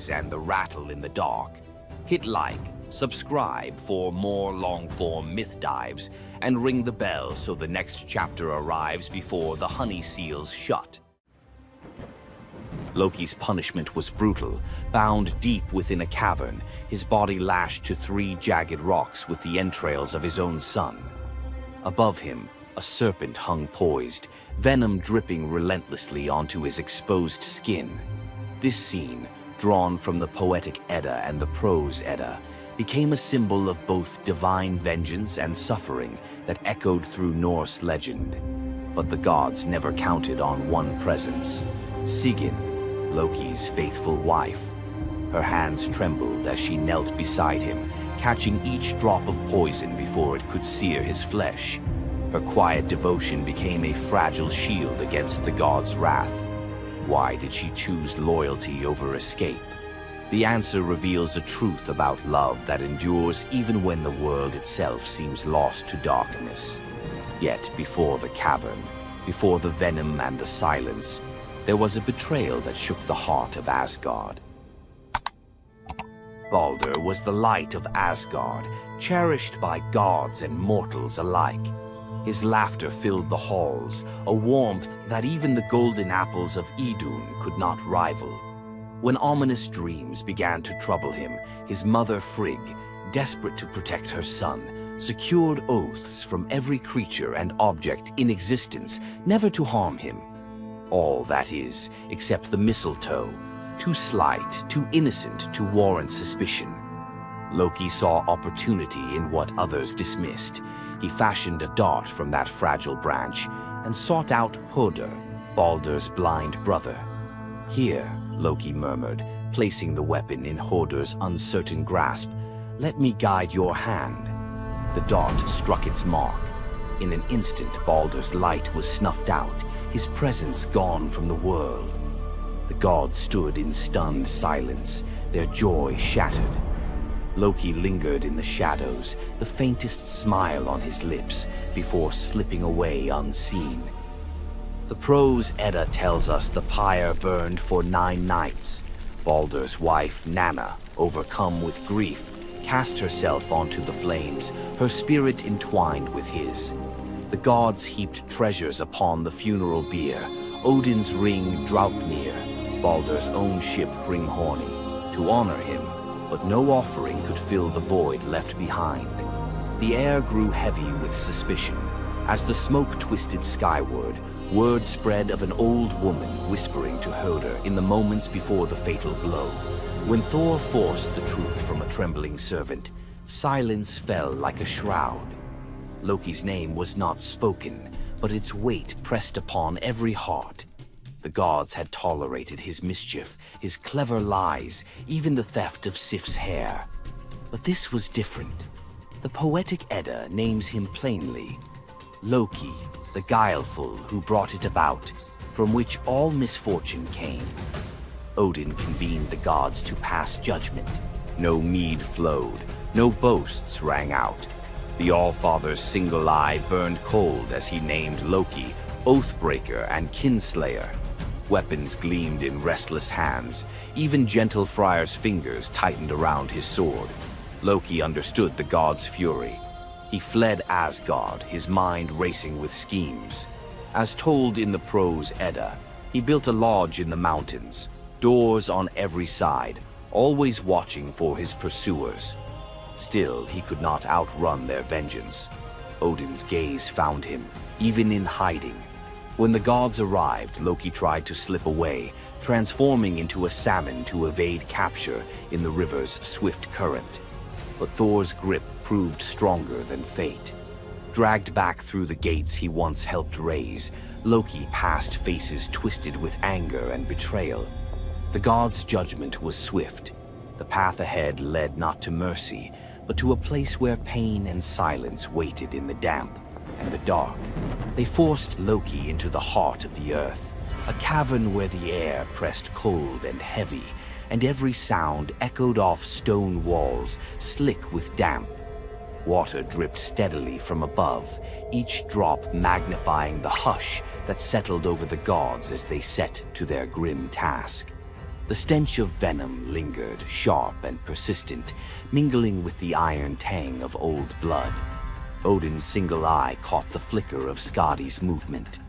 noise and the rattle in the dark. Hit like, subscribe for more long-form myth dives, and ring the bell so the next chapter arrives before the honey seals shut. Loki's punishment was brutal. Bound deep within a cavern, his body lashed to 3 jagged rocks with the entrails of his own son. Above him, a serpent hung poised, venom dripping relentlessly onto his exposed skin. This scene, drawn from the poetic Edda and the prose Edda, became a symbol of both divine vengeance and suffering that echoed through Norse legend. But the gods never counted on one presence: Sigyn, Loki's faithful wife. Her hands trembled as she knelt beside him, catching each drop of poison before it could sear his flesh. Her quiet devotion became a fragile shield against the god's wrath. Why did she choose loyalty over escape? The answer reveals a truth about love that endures even when the world itself seems lost to darkness. Yet before the cavern, before the venom and the silence, there was a betrayal that shook the heart of Asgard. Baldur was the light of Asgard, cherished by gods and mortals alike. His laughter filled the halls, a warmth that even the golden apples of Idun could not rival. When ominous dreams began to trouble him, his mother Frigg, desperate to protect her son, secured oaths from every creature and object in existence never to harm him. All, that is, except the mistletoe, too slight, too innocent to warrant suspicion. Loki saw opportunity in what others dismissed. He fashioned a dart from that fragile branch and sought out Hoder, Baldur's blind brother. "Here," Loki murmured, placing the weapon in Hoder's uncertain grasp, "let me guide your hand." The dart struck its mark. In an instant, Baldur's light was snuffed out, his presence gone from the world. The gods stood in stunned silence, their joy shattered. Loki lingered in the shadows, the faintest smile on his lips, before slipping away unseen. The prose Edda tells us the pyre burned for 9 nights. Baldur's wife, Nanna, overcome with grief, cast herself onto the flames, her spirit entwined with his. The gods heaped treasures upon the funeral bier, Odin's ring Draupnir, Baldur's own ship Hringhorni, to honor him, but no offering could fill the void left behind. The air grew heavy with suspicion. As the smoke twisted skyward, word spread of an old woman whispering to Hoder in the moments before the fatal blow. When Thor forced the truth from a trembling servant, silence fell like a shroud. Loki's name was not spoken, but its weight pressed upon every heart. The gods had tolerated his mischief, his clever lies, even the theft of Sif's hair. But this was different. The poetic Edda names him plainly: Loki, the guileful who brought it about, from which all misfortune came. Odin convened the gods to pass judgment. No mead flowed, no boasts rang out. The All-Father's single eye burned cold as he named Loki Oathbreaker and Kinslayer. Weapons gleamed in restless hands. Even gentle Friar's fingers tightened around his sword. Loki understood the god's fury. He fled Asgard, his mind racing with schemes. As told in the prose Edda, he built a lodge in the mountains, doors on every side, always watching for his pursuers. Still, he could not outrun their vengeance. Odin's gaze found him, even in hiding. When the gods arrived, Loki tried to slip away, transforming into a salmon to evade capture in the river's swift current. But Thor's grip proved stronger than fate. Dragged back through the gates he once helped raise, Loki passed faces twisted with anger and betrayal. The god's judgment was swift. The path ahead led not to mercy, but to a place where pain and silence waited in the damp and the dark. They forced Loki into the heart of the earth, a cavern where the air pressed cold and heavy, and every sound echoed off stone walls, slick with damp. Water dripped steadily from above, each drop magnifying the hush that settled over the gods as they set to their grim task. The stench of venom lingered, sharp and persistent, mingling with the iron tang of old blood. Odin's single eye caught the flicker of Skadi's movement.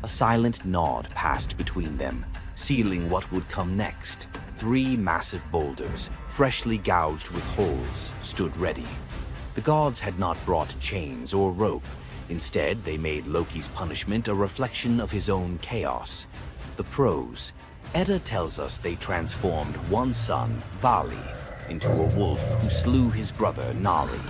A silent nod passed between them, sealing what would come next. 3 massive boulders, freshly gouged with holes, stood ready. The gods had not brought chains or rope. Instead, they made Loki's punishment a reflection of his own chaos. The prose. Edda tells us they transformed one son, Vali, into a wolf who slew his brother, Nari.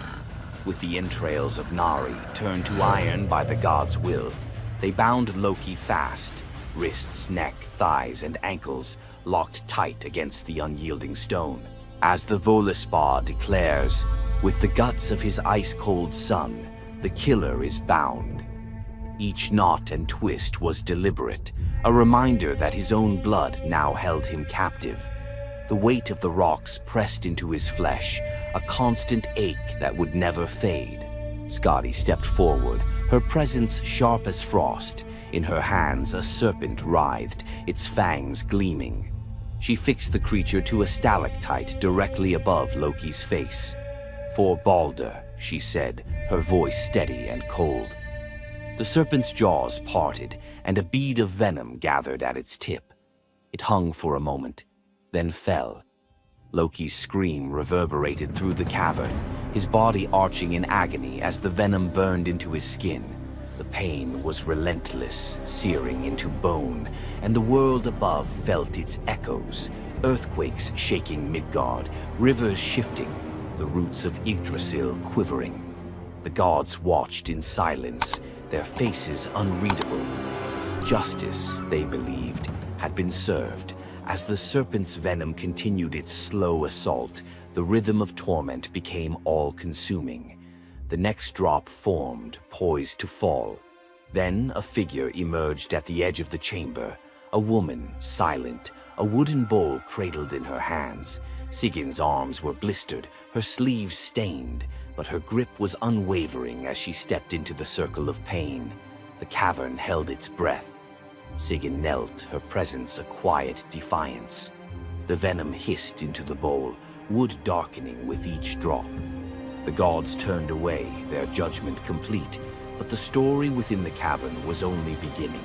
With the entrails of Nari turned to iron by the god's will, they bound Loki fast, wrists, neck, thighs, and ankles locked tight against the unyielding stone. As the Völuspá declares, with the guts of his ice-cold son, the killer is bound. Each knot and twist was deliberate, a reminder that his own blood now held him captive. The weight of the rocks pressed into his flesh, a constant ache that would never fade. Skadi stepped forward, her presence sharp as frost. In her hands a serpent writhed, its fangs gleaming. She fixed the creature to a stalactite directly above Loki's face. "For Balder," she said, her voice steady and cold. The serpent's jaws parted, and a bead of venom gathered at its tip. It hung for a moment, then fell. Loki's scream reverberated through the cavern, his body arching in agony as the venom burned into his skin. The pain was relentless, searing into bone, and the world above felt its echoes, earthquakes shaking Midgard, rivers shifting, the roots of Yggdrasil quivering. The gods watched in silence, their faces unreadable. Justice, they believed, had been served. As the serpent's venom continued its slow assault, the rhythm of torment became all-consuming. The next drop formed, poised to fall. Then a figure emerged at the edge of the chamber, a woman, silent, a wooden bowl cradled in her hands. Sigin's arms were blistered, her sleeves stained, but her grip was unwavering as she stepped into the circle of pain. The cavern held its breath. Sigyn knelt, her presence a quiet defiance. The venom hissed into the bowl, wood darkening with each drop. The gods turned away, their judgment complete, but the story within the cavern was only beginning.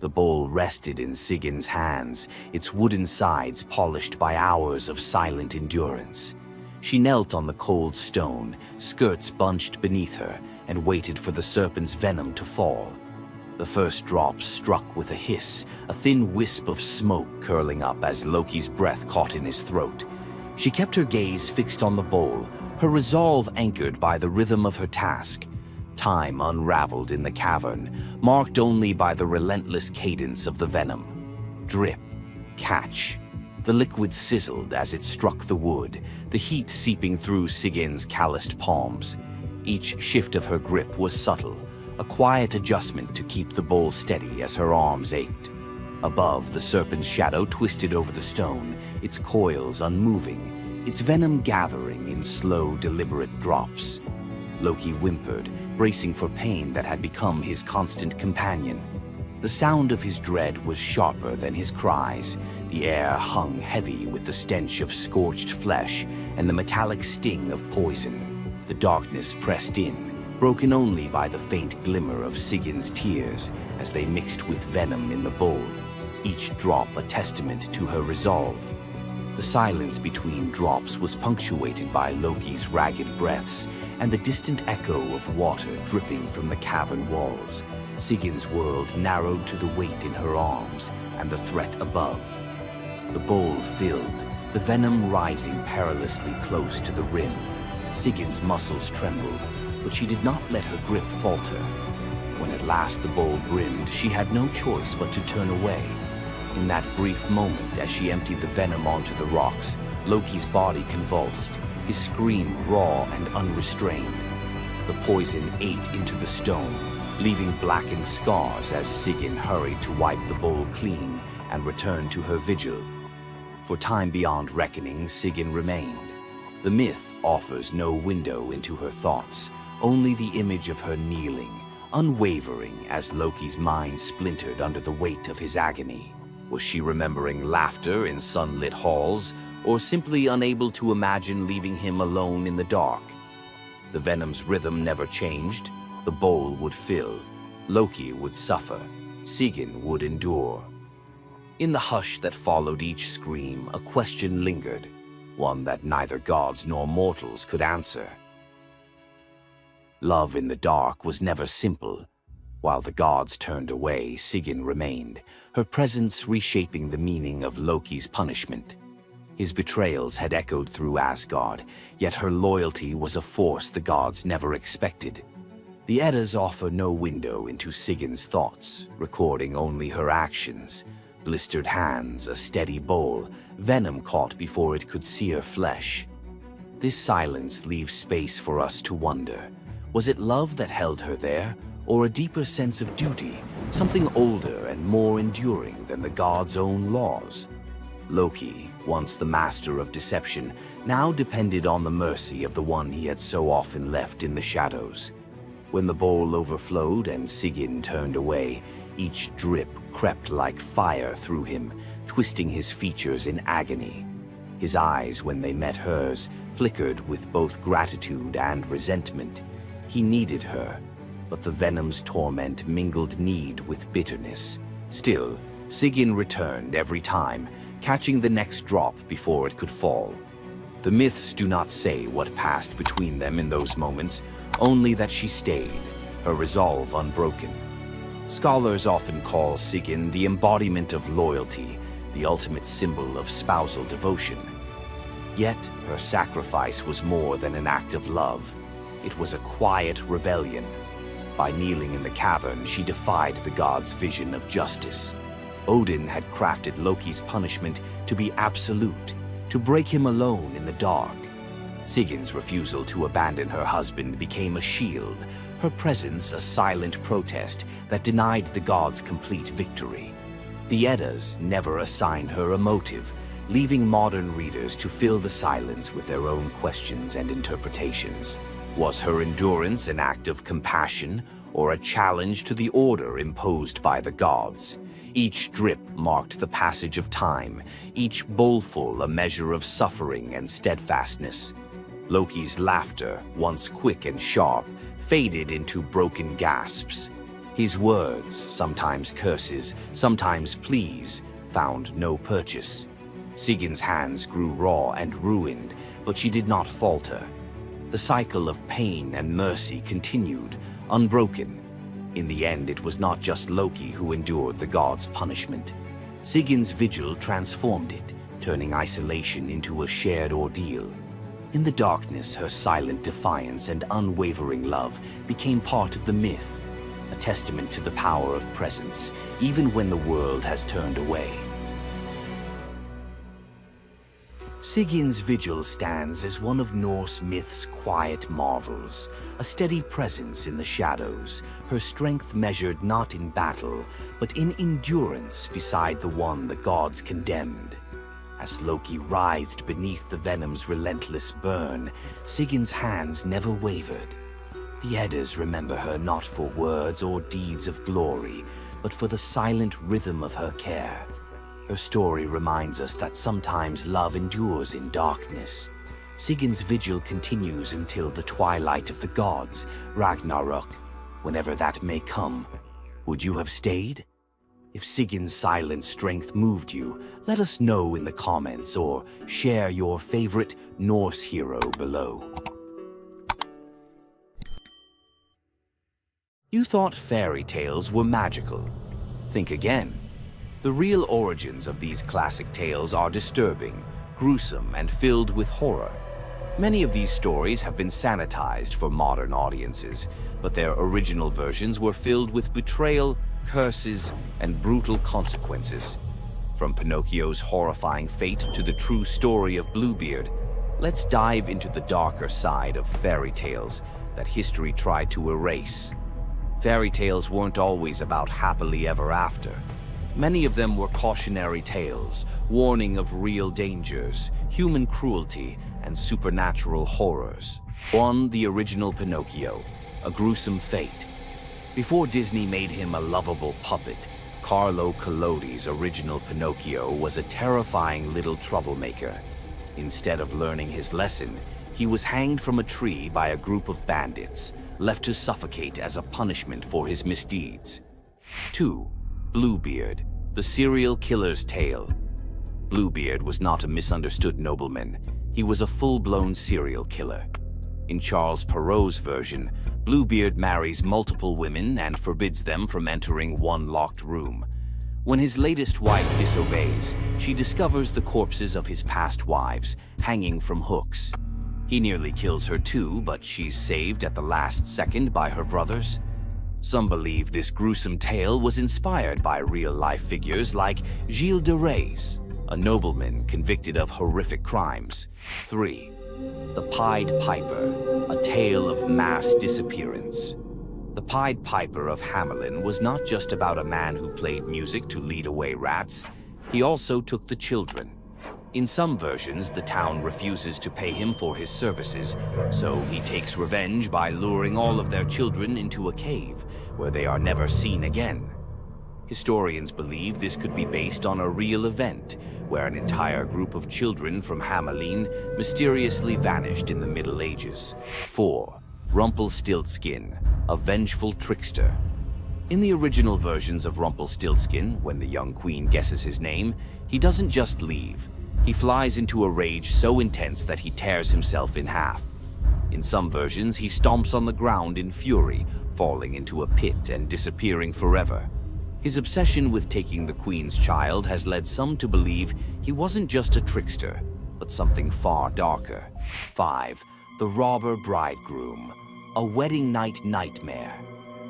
The bowl rested in Sigyn's hands, its wooden sides polished by hours of silent endurance. She knelt on the cold stone, skirts bunched beneath her, and waited for the serpent's venom to fall. The first drop struck with a hiss, a thin wisp of smoke curling up as Loki's breath caught in his throat. She kept her gaze fixed on the bowl, her resolve anchored by the rhythm of her task. Time unraveled in the cavern, marked only by the relentless cadence of the venom. Drip, catch. The liquid sizzled as it struck the wood, the heat seeping through Sigyn's calloused palms. Each shift of her grip was subtle, a quiet adjustment to keep the bowl steady as her arms ached. Above, the serpent's shadow twisted over the stone, its coils unmoving, its venom gathering in slow, deliberate drops. Loki whimpered, bracing for pain that had become his constant companion. The sound of his dread was sharper than his cries. The air hung heavy with the stench of scorched flesh and the metallic sting of poison. The darkness pressed in, broken only by the faint glimmer of Sigyn's tears as they mixed with venom in the bowl, each drop a testament to her resolve. The silence between drops was punctuated by Loki's ragged breaths and the distant echo of water dripping from the cavern walls. Sigyn's world narrowed to the weight in her arms and the threat above. The bowl filled, the venom rising perilously close to the rim. Sigyn's muscles trembled, but she did not let her grip falter. When at last the bowl brimmed, she had no choice but to turn away. In that brief moment, as she emptied the venom onto the rocks, Loki's body convulsed, his scream raw and unrestrained. The poison ate into the stone, leaving blackened scars as Sigyn hurried to wipe the bowl clean and return to her vigil. For time beyond reckoning, Sigyn remained. The myth offers no window into her thoughts, only the image of her kneeling, unwavering as Loki's mind splintered under the weight of his agony. Was she remembering laughter in sunlit halls, or simply unable to imagine leaving him alone in the dark? The venom's rhythm never changed. The bowl would fill. Loki would suffer. Sigyn would endure. In the hush that followed each scream, a question lingered, one that neither gods nor mortals could answer. Love in the dark was never simple. While the gods turned away, Sigyn remained, her presence reshaping the meaning of Loki's punishment. His betrayals had echoed through Asgard, yet her loyalty was a force the gods never expected. The Eddas offer no window into Sigyn's thoughts, recording only her actions. Blistered hands, a steady bowl, venom caught before it could sear flesh. This silence leaves space for us to wonder. Was it love that held her there, or a deeper sense of duty, something older and more enduring than the gods' own laws? Loki, once the master of deception, now depended on the mercy of the one he had so often left in the shadows. When the bowl overflowed and Sigyn turned away, each drip crept like fire through him, twisting his features in agony. His eyes, when they met hers, flickered with both gratitude and resentment. He needed her, but the venom's torment mingled need with bitterness. Still, Sigyn returned every time, catching the next drop before it could fall. The myths do not say what passed between them in those moments, only that she stayed, her resolve unbroken. Scholars often call Sigyn the embodiment of loyalty, the ultimate symbol of spousal devotion. Yet, her sacrifice was more than an act of love. It was a quiet rebellion. By kneeling in the cavern, she defied the gods' vision of justice. Odin had crafted Loki's punishment to be absolute, to break him alone in the dark. Sigyn's refusal to abandon her husband became a shield, her presence a silent protest that denied the gods complete victory. The Eddas never assign her a motive, leaving modern readers to fill the silence with their own questions and interpretations. Was her endurance an act of compassion, or a challenge to the order imposed by the gods? Each drip marked the passage of time, each bowlful a measure of suffering and steadfastness. Loki's laughter, once quick and sharp, faded into broken gasps. His words, sometimes curses, sometimes pleas, found no purchase. Sigyn's hands grew raw and ruined, but she did not falter. The cycle of pain and mercy continued, unbroken. In the end, it was not just Loki who endured the gods' punishment. Sigyn's vigil transformed it, turning isolation into a shared ordeal. In the darkness, her silent defiance and unwavering love became part of the myth, a testament to the power of presence, even when the world has turned away. Sigyn's vigil stands as one of Norse myth's quiet marvels, a steady presence in the shadows, her strength measured not in battle, but in endurance beside the one the gods condemned. As Loki writhed beneath the venom's relentless burn, Sigyn's hands never wavered. The Eddas remember her not for words or deeds of glory, but for the silent rhythm of her care. Her story reminds us that sometimes love endures in darkness. Sigyn's vigil continues until the twilight of the gods, Ragnarok, whenever that may come. Would you have stayed? If Sigyn's silent strength moved you, let us know in the comments or share your favorite Norse hero below. You thought fairy tales were magical. Think again. The real origins of these classic tales are disturbing, gruesome, and filled with horror. Many of these stories have been sanitized for modern audiences, but their original versions were filled with betrayal, curses, and brutal consequences. From Pinocchio's horrifying fate to the true story of Bluebeard, let's dive into the darker side of fairy tales that history tried to erase. Fairy tales weren't always about happily ever after. Many of them were cautionary tales, warning of real dangers, human cruelty, and supernatural horrors. One, the original Pinocchio, a gruesome fate. Before Disney made him a lovable puppet, Carlo Collodi's original Pinocchio was a terrifying little troublemaker. Instead of learning his lesson, he was hanged from a tree by a group of bandits, left to suffocate as a punishment for his misdeeds. 2. Bluebeard, the serial killer's tale. Bluebeard was not a misunderstood nobleman. He was a full-blown serial killer. In Charles Perrault's version, Bluebeard marries multiple women and forbids them from entering one locked room. When his latest wife disobeys, she discovers the corpses of his past wives, hanging from hooks. He nearly kills her too, but she's saved at the last second by her brothers. Some believe this gruesome tale was inspired by real-life figures like Gilles de Rais, a nobleman convicted of horrific crimes. 3. The Pied Piper, a tale of mass disappearance. The Pied Piper of Hamelin was not just about a man who played music to lead away rats. He also took the children. In some versions, the town refuses to pay him for his services, so he takes revenge by luring all of their children into a cave, where they are never seen again. Historians believe this could be based on a real event, where an entire group of children from Hamelin mysteriously vanished in the Middle Ages. 4. Rumpelstiltskin, a vengeful trickster. In the original versions of Rumpelstiltskin, when the young queen guesses his name, he doesn't just leave. He flies into a rage so intense that he tears himself in half. In some versions, he stomps on the ground in fury, falling into a pit and disappearing forever. His obsession with taking the queen's child has led some to believe he wasn't just a trickster, but something far darker. 5. The Robber Bridegroom, a wedding night nightmare.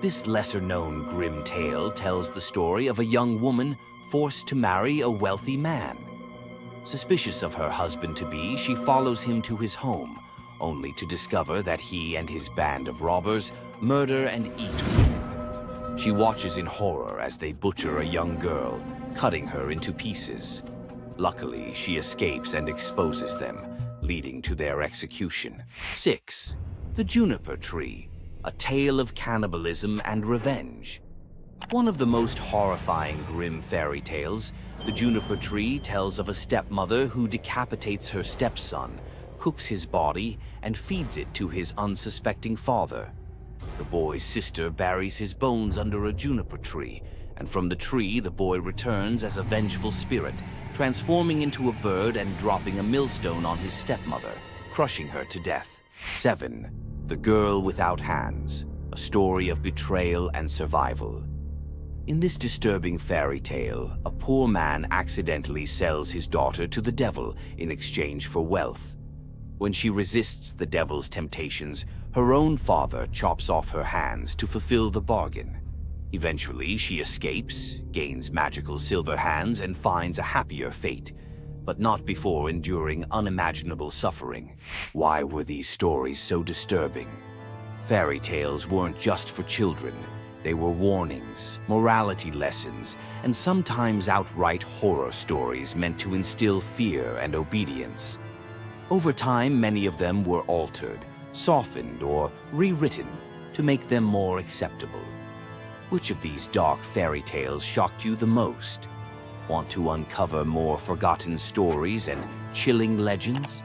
This lesser-known grim tale tells the story of a young woman forced to marry a wealthy man. Suspicious of her husband-to-be, she follows him to his home, only to discover that he and his band of robbers murder and eat women. She watches in horror as they butcher a young girl, cutting her into pieces. Luckily, she escapes and exposes them, leading to their execution. 6. The Juniper Tree, a tale of cannibalism and revenge. One of the most horrifying grim fairy tales, The Juniper Tree tells of a stepmother who decapitates her stepson, cooks his body, and feeds it to his unsuspecting father. The boy's sister buries his bones under a juniper tree, and from the tree the boy returns as a vengeful spirit, transforming into a bird and dropping a millstone on his stepmother, crushing her to death. 7. The Girl Without Hands, a story of betrayal and survival. In this disturbing fairy tale, a poor man accidentally sells his daughter to the devil in exchange for wealth. When she resists the devil's temptations, her own father chops off her hands to fulfill the bargain. Eventually, she escapes, gains magical silver hands, and finds a happier fate, but not before enduring unimaginable suffering. Why were these stories so disturbing? Fairy tales weren't just for children. They were warnings, morality lessons, and sometimes outright horror stories meant to instill fear and obedience. Over time, many of them were altered, softened, or rewritten to make them more acceptable. Which of these dark fairy tales shocked you the most? Want to uncover more forgotten stories and chilling legends?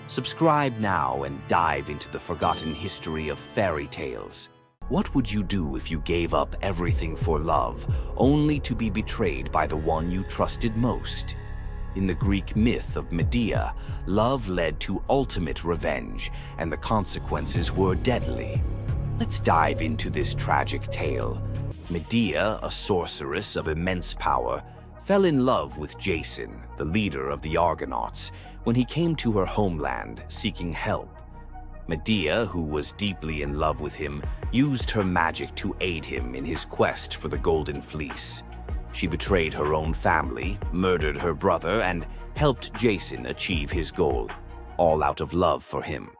Subscribe now and dive into the forgotten history of fairy tales. What would you do if you gave up everything for love, only to be betrayed by the one you trusted most? In the Greek myth of Medea, love led to ultimate revenge, and the consequences were deadly. Let's dive into this tragic tale. Medea, a sorceress of immense power, fell in love with Jason, the leader of the Argonauts, when he came to her homeland seeking help. Medea, who was deeply in love with him, used her magic to aid him in his quest for the Golden Fleece. She betrayed her own family, murdered her brother, and helped Jason achieve his goal, all out of love for him.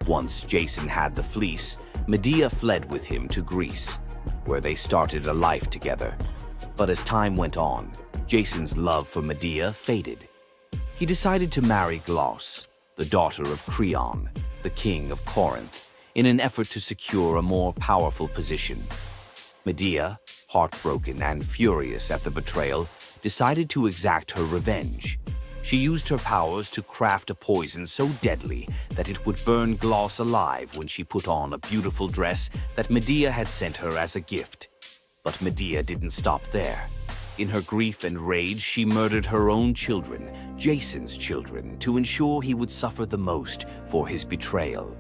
Once Jason had the fleece, Medea fled with him to Greece, where they started a life together. But as time went on, Jason's love for Medea faded. He decided to marry Glauce, the daughter of Creon, the king of Corinth, in an effort to secure a more powerful position. Medea, heartbroken and furious at the betrayal, decided to exact her revenge. She used her powers to craft a poison so deadly that it would burn Glauce alive when she put on a beautiful dress that Medea had sent her as a gift. But Medea didn't stop there. In her grief and rage, she murdered her own children, Jason's children, to ensure he would suffer the most for his betrayal.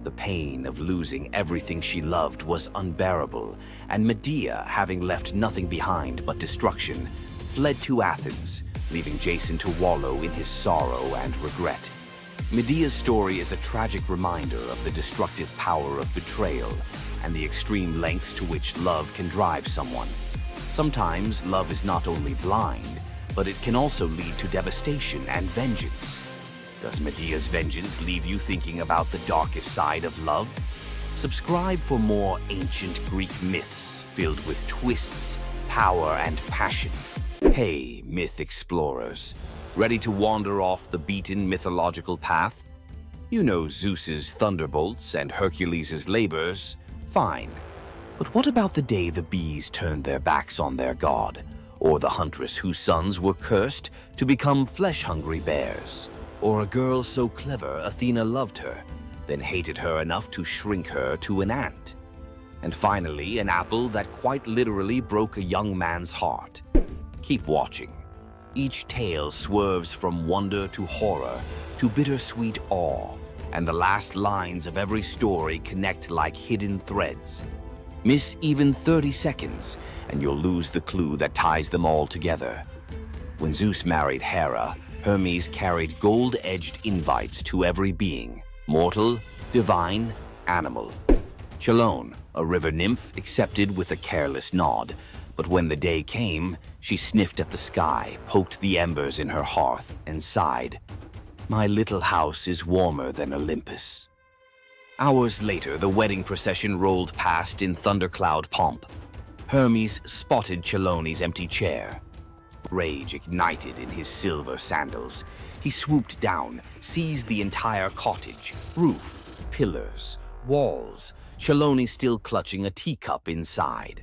The pain of losing everything she loved was unbearable, and Medea, having left nothing behind but destruction, fled to Athens, leaving Jason to wallow in his sorrow and regret. Medea's story is a tragic reminder of the destructive power of betrayal and the extreme lengths to which love can drive someone. Sometimes love is not only blind, but it can also lead to devastation and vengeance. Does Medea's vengeance leave you thinking about the darkest side of love? Subscribe for more ancient Greek myths filled with twists, power, and passion. Hey, myth explorers, ready to wander off the beaten mythological path? You know Zeus's thunderbolts and Hercules' labors. Fine. But what about the day the bees turned their backs on their god, or the huntress whose sons were cursed to become flesh-hungry bears? Or a girl so clever Athena loved her, then hated her enough to shrink her to an ant? And finally, an apple that quite literally broke a young man's heart. Keep watching. Each tale swerves from wonder to horror to bittersweet awe, and the last lines of every story connect like hidden threads. Miss even 30 seconds, and you'll lose the clue that ties them all together. When Zeus married Hera, Hermes carried gold-edged invites to every being, mortal, divine, animal. Chelone, a river nymph, accepted with a careless nod, but when the day came, she sniffed at the sky, poked the embers in her hearth, and sighed, "My little house is warmer than Olympus." Hours later, the wedding procession rolled past in thundercloud pomp. Hermes spotted Chelone's empty chair. Rage ignited in his silver sandals. He swooped down, seized the entire cottage, roof, pillars, walls, Chelone still clutching a teacup inside.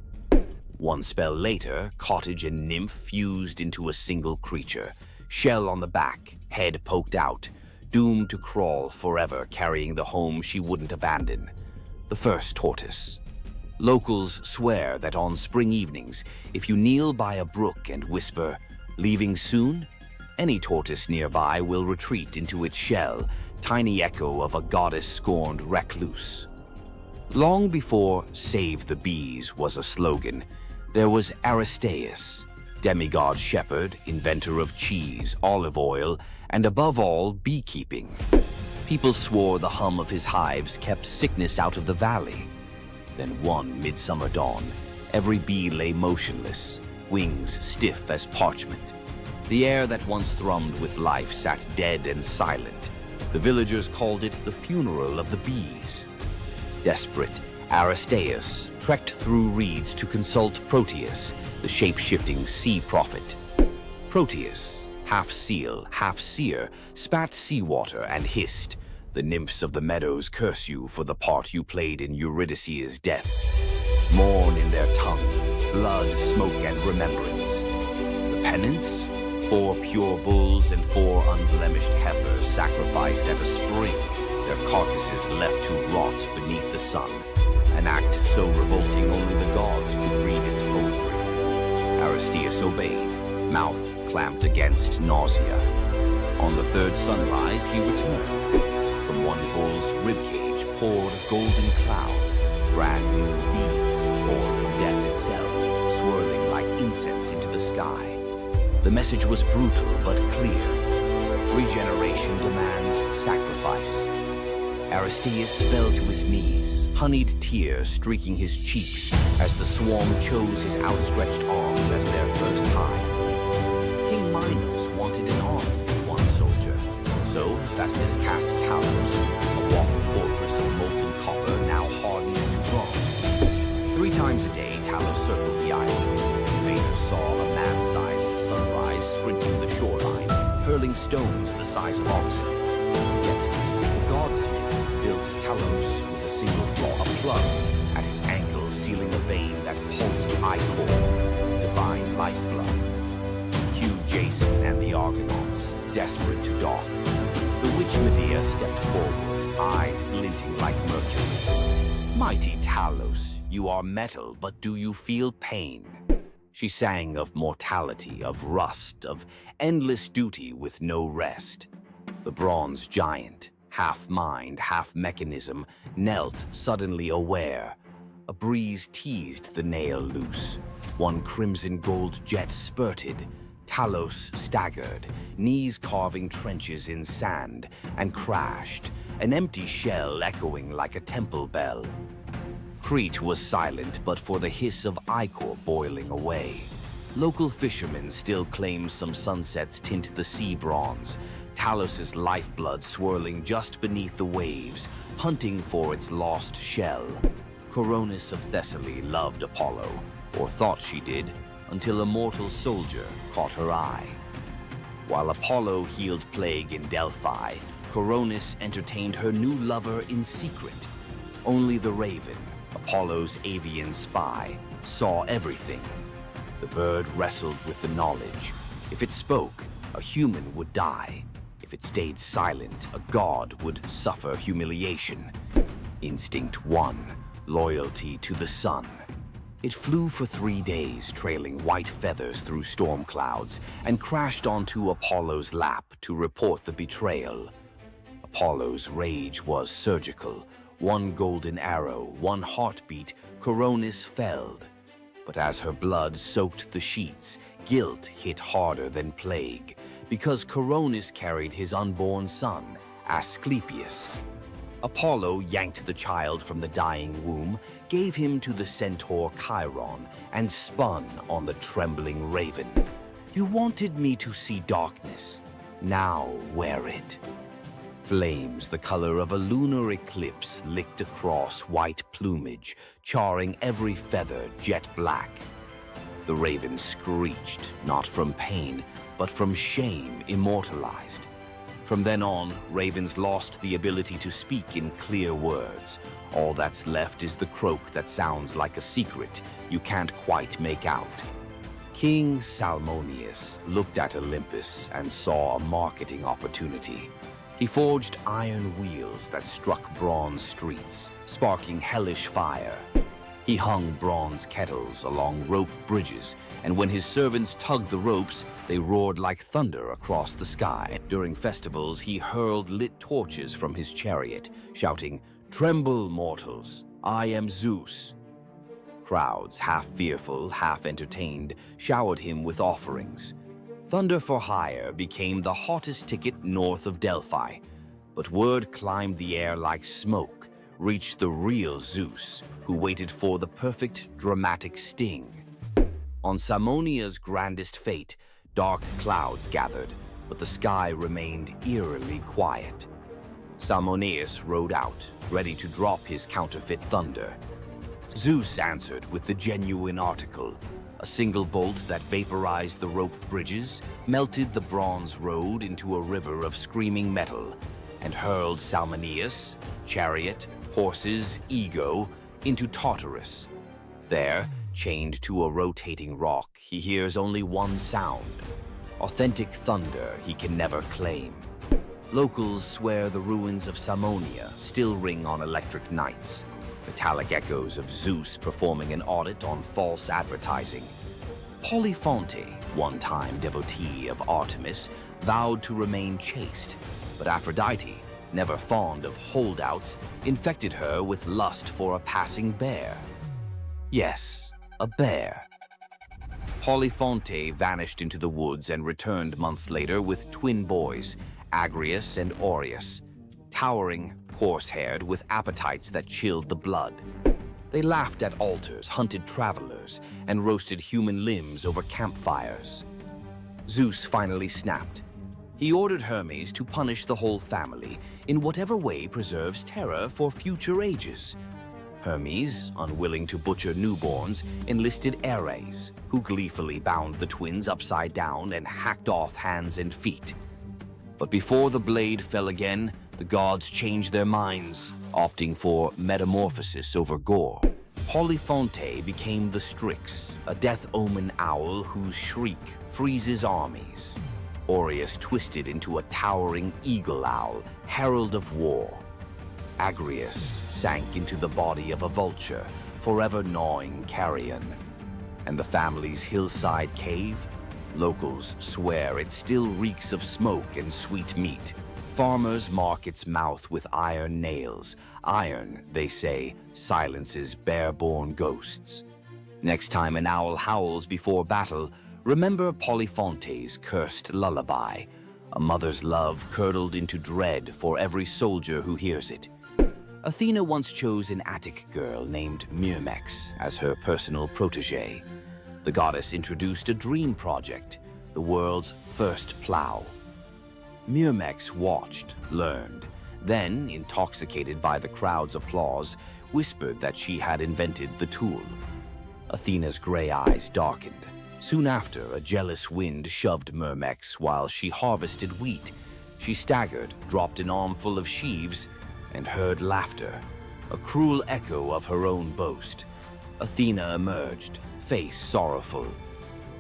One spell later, cottage and nymph fused into a single creature, shell on the back, head poked out, doomed to crawl forever carrying the home she wouldn't abandon. The first tortoise. Locals swear that on spring evenings, if you kneel by a brook and whisper, "Leaving soon?" any tortoise nearby will retreat into its shell, tiny echo of a goddess-scorned recluse. Long before "Save the Bees" was a slogan, there was Aristaeus, demigod shepherd, inventor of cheese, olive oil, and above all, beekeeping. People swore the hum of his hives kept sickness out of the valley. Then one midsummer dawn, every bee lay motionless, wings stiff as parchment. The air that once thrummed with life sat dead and silent. The villagers called it the funeral of the bees. Desperate, Aristaeus trekked through reeds to consult Proteus, the shape-shifting sea prophet. Proteus, half seal, half seer, spat seawater and hissed, "The nymphs of the meadows curse you for the part you played in Eurydice's death. Mourn in their tongue, blood, smoke, and remembrance. The penance? 4 pure bulls and 4 unblemished heifers sacrificed at a spring, their carcasses left to rot beneath the sun. An act so revolting only the gods could read its poetry." Aristaeus obeyed, mouth clamped against nausea. On the third sunrise, he returned. From one bull's ribcage poured a golden cloud, brand new bees poured from death itself, swirling like incense into the sky. The message was brutal but clear. Regeneration demands sacrifice. Aristaeus fell to his knees, honeyed tears streaking his cheeks as the swarm chose his outstretched arms as their first hive. King Midas wanted an army, one soldier. So Festus cast Talos, a walking fortress of molten copper now hardened to bronze. 3 times a day, Talos circled the island. Invaders saw a man-sized sunrise sprinting the shoreline, hurling stones the size of oxen. Yet, the gods built Talos with a single flaw, a plug, at his ankle sealing a vein that pulsed ichor, divine lifeblood. Cue Jason and the Argonauts, desperate to dock. The witch Medea stepped forward, eyes glinting like mercury. Mighty Talos, you are metal, but do you feel pain? She sang of mortality, of rust, of endless duty with no rest. The bronze giant, half mind, half mechanism, knelt suddenly aware. A breeze teased the nail loose. One crimson gold jet spurted. Talos staggered, knees carving trenches in sand, and crashed, an empty shell echoing like a temple bell. Crete was silent but for the hiss of ichor boiling away. Local fishermen still claim some sunsets tint the sea bronze, Talos's lifeblood swirling just beneath the waves, hunting for its lost shell. Coronis of Thessaly loved Apollo, or thought she did, until a mortal soldier caught her eye. While Apollo healed plague in Delphi, Coronis entertained her new lover in secret. Only the raven, Apollo's avian spy, saw everything. The bird wrestled with the knowledge. If it spoke, a human would die. If it stayed silent, a god would suffer humiliation. Instinct won, loyalty to the sun. It flew for 3 days, trailing white feathers through storm clouds, and crashed onto Apollo's lap to report the betrayal. Apollo's rage was surgical. One golden arrow, one heartbeat, Coronis felled. But as her blood soaked the sheets, guilt hit harder than plague, because Coronis carried his unborn son, Asclepius. Apollo yanked the child from the dying womb, gave him to the centaur Chiron, and spun on the trembling raven. You wanted me to see darkness. Now wear it. Flames the color of a lunar eclipse licked across white plumage, charring every feather jet black. The raven screeched, not from pain, but from shame immortalized. From then on, ravens lost the ability to speak in clear words. All that's left is the croak that sounds like a secret you can't quite make out. King Salmoneus looked at Olympus and saw a marketing opportunity. He forged iron wheels that struck bronze streets, sparking hellish fire. He hung bronze kettles along rope bridges, and when his servants tugged the ropes, they roared like thunder across the sky. During festivals, he hurled lit torches from his chariot, shouting, "Tremble, mortals! I am Zeus!" Crowds, half fearful, half entertained, showered him with offerings. Thunder for Hire became the hottest ticket north of Delphi, but word climbed the air like smoke, reached the real Zeus, who waited for the perfect dramatic sting. On Salmonia's grandest fate, dark clouds gathered, but the sky remained eerily quiet. Salmoneus rode out, ready to drop his counterfeit thunder. Zeus answered with the genuine article, a single bolt that vaporized the rope bridges, melted the bronze road into a river of screaming metal, and hurled Salmoneus, chariot, horses, ego, into Tartarus. There, chained to a rotating rock, he hears only one sound. Authentic thunder he can never claim. Locals swear the ruins of Salmonia still ring on electric nights, metallic echoes of Zeus performing an audit on false advertising. Polyphonte, one-time devotee of Artemis, vowed to remain chaste, but Aphrodite, never fond of holdouts, infected her with lust for a passing bear. Yes, a bear. Polyphonte vanished into the woods and returned months later with twin boys, Agrius and Aureus, towering, coarse-haired, with appetites that chilled the blood. They laughed at altars, hunted travelers, and roasted human limbs over campfires. Zeus finally snapped. He ordered Hermes to punish the whole family in whatever way preserves terror for future ages. Hermes, unwilling to butcher newborns, enlisted Ares, who gleefully bound the twins upside down and hacked off hands and feet. But before the blade fell again, the gods changed their minds, opting for metamorphosis over gore. Polyphonte became the Strix, a death omen owl whose shriek freezes armies. Aureus twisted into a towering eagle owl, herald of war. Agrius sank into the body of a vulture, forever gnawing carrion. And the family's hillside cave? Locals swear it still reeks of smoke and sweet meat. Farmers mark its mouth with iron nails. Iron, they say, silences bare-born ghosts. Next time an owl howls before battle, remember Polyphonte's cursed lullaby, a mother's love curdled into dread for every soldier who hears it. Athena once chose an Attic girl named Myrmex as her personal protege. The goddess introduced a dream project, the world's first plow. Myrmex watched, learned, then, intoxicated by the crowd's applause, whispered that she had invented the tool. Athena's gray eyes darkened. Soon after, a jealous wind shoved Myrmex while she harvested wheat. She staggered, dropped an armful of sheaves, and heard laughter, a cruel echo of her own boast. Athena emerged, face sorrowful.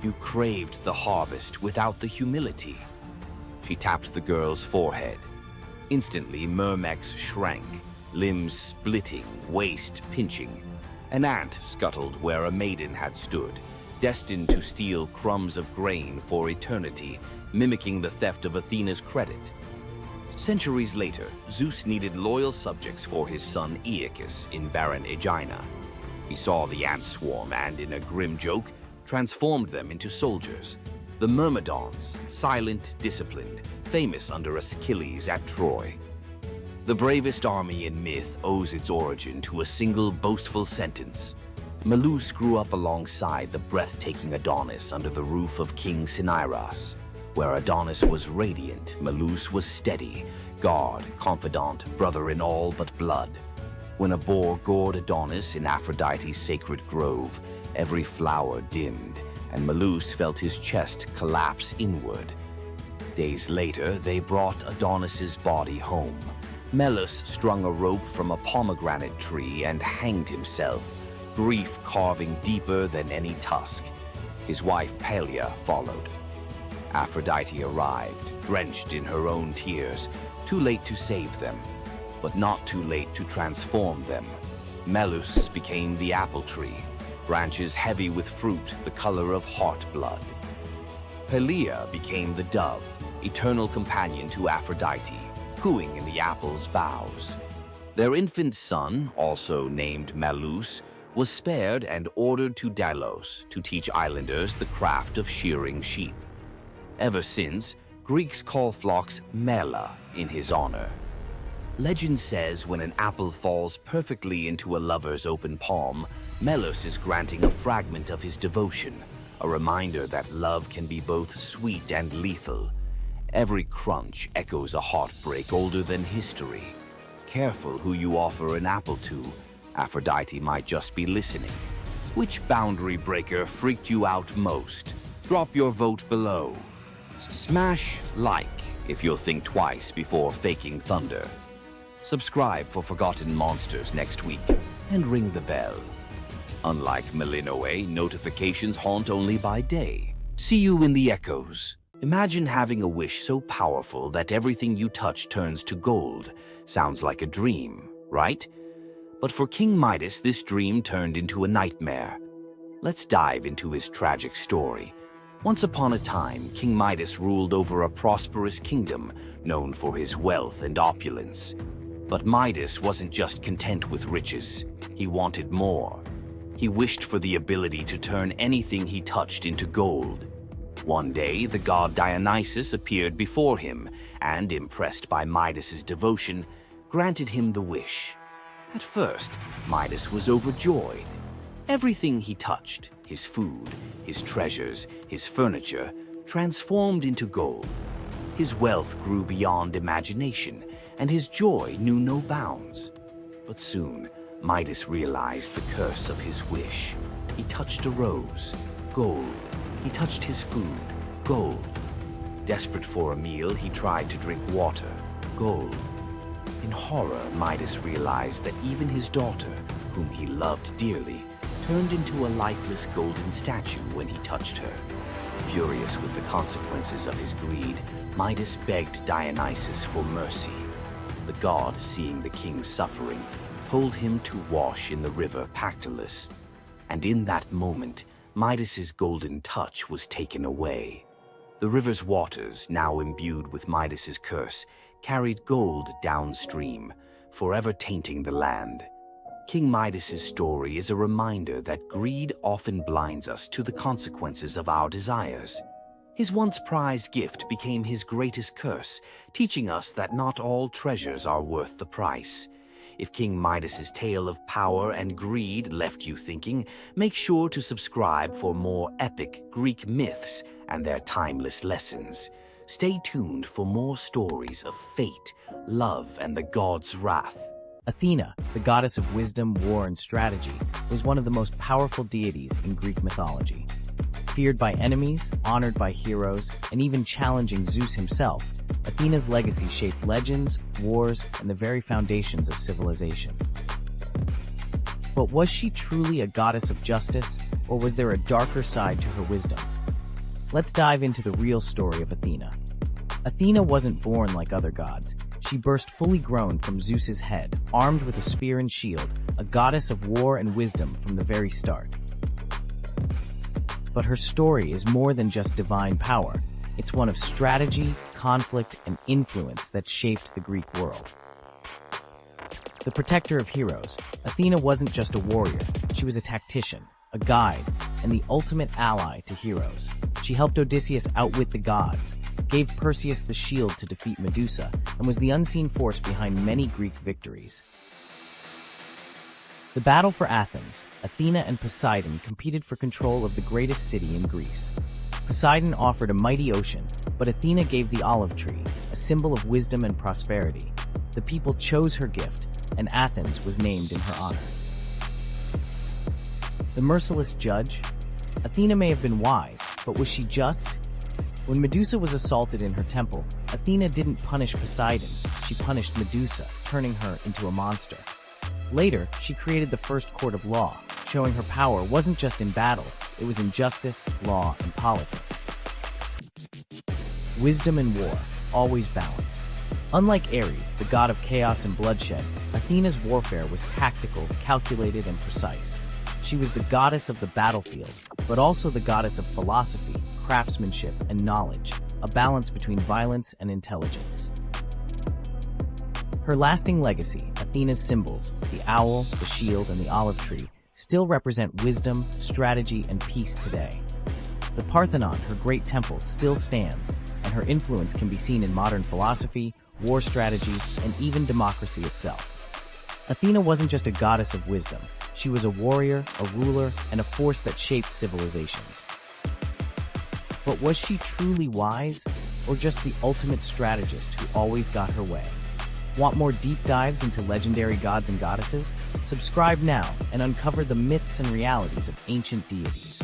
You craved the harvest without the humility. She tapped the girl's forehead. Instantly, Myrmex shrank, limbs splitting, waist pinching. An ant scuttled where a maiden had stood, destined to steal crumbs of grain for eternity, mimicking the theft of Athena's credit. Centuries later, Zeus needed loyal subjects for his son Aeacus in barren Aegina. He saw the ant swarm and, in a grim joke, transformed them into soldiers. The Myrmidons, silent, disciplined, famous under Achilles at Troy. The bravest army in myth owes its origin to a single boastful sentence. Medusa grew up alongside the breathtaking Adonis under the roof of King Cinyras. Where Adonis was radiant, Medusa was steady, god, confidant, brother in all but blood. When a boar gored Adonis in Aphrodite's sacred grove, every flower dimmed, and Medusa felt his chest collapse inward. Days later, they brought Adonis's body home. Melas strung a rope from a pomegranate tree and hanged himself, grief carving deeper than any tusk. His wife Pelea followed. Aphrodite arrived, drenched in her own tears, too late to save them, but not too late to transform them. Melas became the apple tree, branches heavy with fruit the color of heart blood. Pelea became the dove, eternal companion to Aphrodite, cooing in the apple's boughs. Their infant son, also named Medusa, was spared and ordered to Delos to teach islanders the craft of shearing sheep. Ever since, Greeks call flocks mela in his honor. Legend says when an apple falls perfectly into a lover's open palm, Melos is granting a fragment of his devotion, a reminder that love can be both sweet and lethal. Every crunch echoes a heartbreak older than history. Careful who you offer an apple to. Aphrodite might just be listening. Which boundary breaker freaked you out most? Drop your vote below. Smash like if you'll think twice before faking thunder. Subscribe for Forgotten Monsters next week, and ring the bell. Unlike Melinoe, notifications haunt only by day. See you in the echoes. Imagine having a wish so powerful that everything you touch turns to gold. Sounds like a dream, right? But for King Midas, this dream turned into a nightmare. Let's dive into his tragic story. Once upon a time, King Midas ruled over a prosperous kingdom known for his wealth and opulence. But Midas wasn't just content with riches. He wanted more. He wished for the ability to turn anything he touched into gold. One day, the god Dionysus appeared before him and, impressed by Midas's devotion, granted him the wish. At first, Midas was overjoyed. Everything he touched, his food, his treasures, his furniture, transformed into gold. His wealth grew beyond imagination, and his joy knew no bounds. But soon, Midas realized the curse of his wish. He touched a rose, gold. He touched his food, gold. Desperate for a meal, he tried to drink water, gold. In horror, Midas realized that even his daughter, whom he loved dearly, turned into a lifeless golden statue when he touched her. Furious with the consequences of his greed, Midas begged Dionysus for mercy. The god, seeing the king's suffering, told him to wash in the river Pactolus. And in that moment, Midas's golden touch was taken away. The river's waters, now imbued with Midas's curse, carried gold downstream, forever tainting the land. King Midas's story is a reminder that greed often blinds us to the consequences of our desires. His once prized gift became his greatest curse, teaching us that not all treasures are worth the price. If King Midas's tale of power and greed left you thinking, make sure to subscribe for more epic Greek myths and their timeless lessons. Stay tuned for more stories of fate, love, and the god's wrath. Athena, the goddess of wisdom, war, and strategy, was one of the most powerful deities in Greek mythology. Feared by enemies, honored by heroes, and even challenging Zeus himself, Athena's legacy shaped legends, wars, and the very foundations of civilization. But was she truly a goddess of justice, or was there a darker side to her wisdom? Let's dive into the real story of Athena. Athena wasn't born like other gods. She burst fully grown from Zeus's head, armed with a spear and shield, a goddess of war and wisdom from the very start. But her story is more than just divine power. It's one of strategy, conflict, and influence that shaped the Greek world. The protector of heroes, Athena wasn't just a warrior. She was a tactician, a guide, and the ultimate ally to heroes. She helped Odysseus outwit the gods, gave Perseus the shield to defeat Medusa, and was the unseen force behind many Greek victories. The battle for Athens, Athena and Poseidon competed for control of the greatest city in Greece. Poseidon offered a mighty ocean, but Athena gave the olive tree, a symbol of wisdom and prosperity. The people chose her gift, and Athens was named in her honor. The merciless judge? Athena may have been wise, but was she just? When Medusa was assaulted in her temple, Athena didn't punish Poseidon, she punished Medusa, turning her into a monster. Later, she created the first court of law, showing her power wasn't just in battle, it was in justice, law, and politics. Wisdom and war, always balanced. Unlike Ares, the god of chaos and bloodshed, Athena's warfare was tactical, calculated, and precise. She was the goddess of the battlefield, but also the goddess of philosophy, craftsmanship, and knowledge, a balance between violence and intelligence. Her lasting legacy, Athena's symbols, the owl, the shield, and the olive tree, still represent wisdom, strategy, and peace today. The Parthenon, her great temple, still stands, and her influence can be seen in modern philosophy, war strategy, and even democracy itself. Athena wasn't just a goddess of wisdom. She was a warrior, a ruler, and a force that shaped civilizations. But was she truly wise, or just the ultimate strategist who always got her way? Want more deep dives into legendary gods and goddesses? Subscribe now and uncover the myths and realities of ancient deities.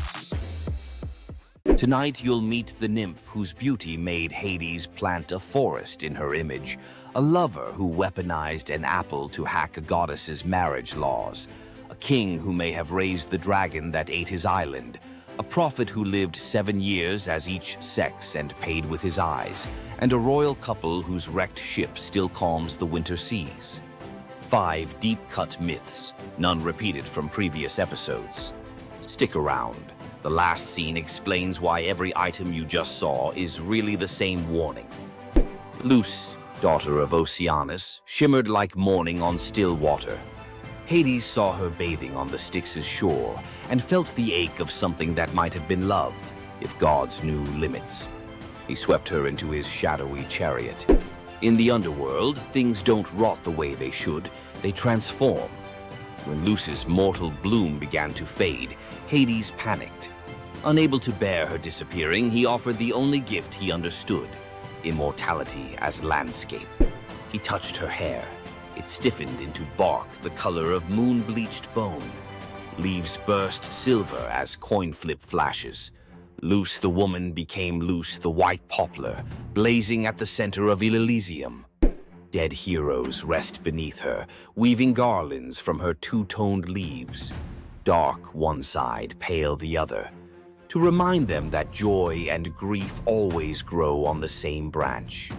Tonight you'll meet the nymph whose beauty made Hades plant a forest in her image, a lover who weaponized an apple to hack a goddess's marriage laws, a king who may have raised the dragon that ate his island, a prophet who lived 7 years as each sex and paid with his eyes, and a royal couple whose wrecked ship still calms the winter seas. 5 deep-cut myths, none repeated from previous episodes. Stick around. The last scene explains why every item you just saw is really the same warning. Luce, daughter of Oceanus, shimmered like morning on still water. Hades saw her bathing on the Styx's shore and felt the ache of something that might have been love, if gods knew limits. He swept her into his shadowy chariot. In the underworld, things don't rot the way they should, they transform. When Luce's mortal bloom began to fade, Hades panicked. Unable to bear her disappearing, he offered the only gift he understood, immortality as landscape. He touched her hair. It stiffened into bark the color of moon-bleached bone. Leaves burst silver as coin flip flashes. Luce the woman became Luce the white poplar, blazing at the center of Elysium. Dead heroes rest beneath her, weaving garlands from her two-toned leaves. Dark one side, pale the other, to remind them that joy and grief always grow on the same branch.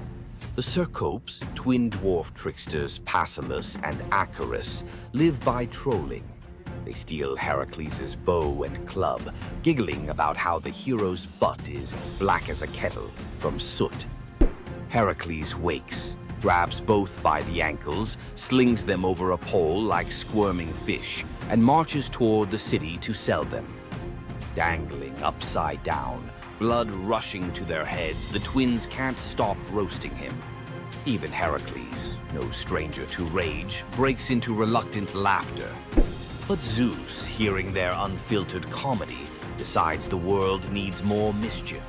The Cercopes, twin dwarf tricksters Passalus and Acarus, live by trolling. They steal Heracles' bow and club, giggling about how the hero's butt is black as a kettle from soot. Heracles wakes, grabs both by the ankles, slings them over a pole like squirming fish, and marches toward the city to sell them. Dangling upside down, blood rushing to their heads, the twins can't stop roasting him. Even Heracles, no stranger to rage, breaks into reluctant laughter. But Zeus, hearing their unfiltered comedy, decides the world needs more mischief.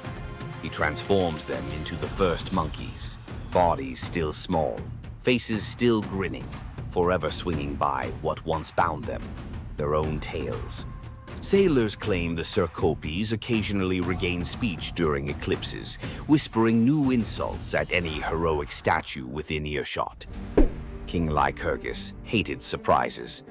He transforms them into the first monkeys, bodies still small, faces still grinning, forever swinging by what once bound them, their own tails. Sailors claim the Cercopes occasionally regain speech during eclipses, whispering new insults at any heroic statue within earshot. King Lycurgus hated surprises.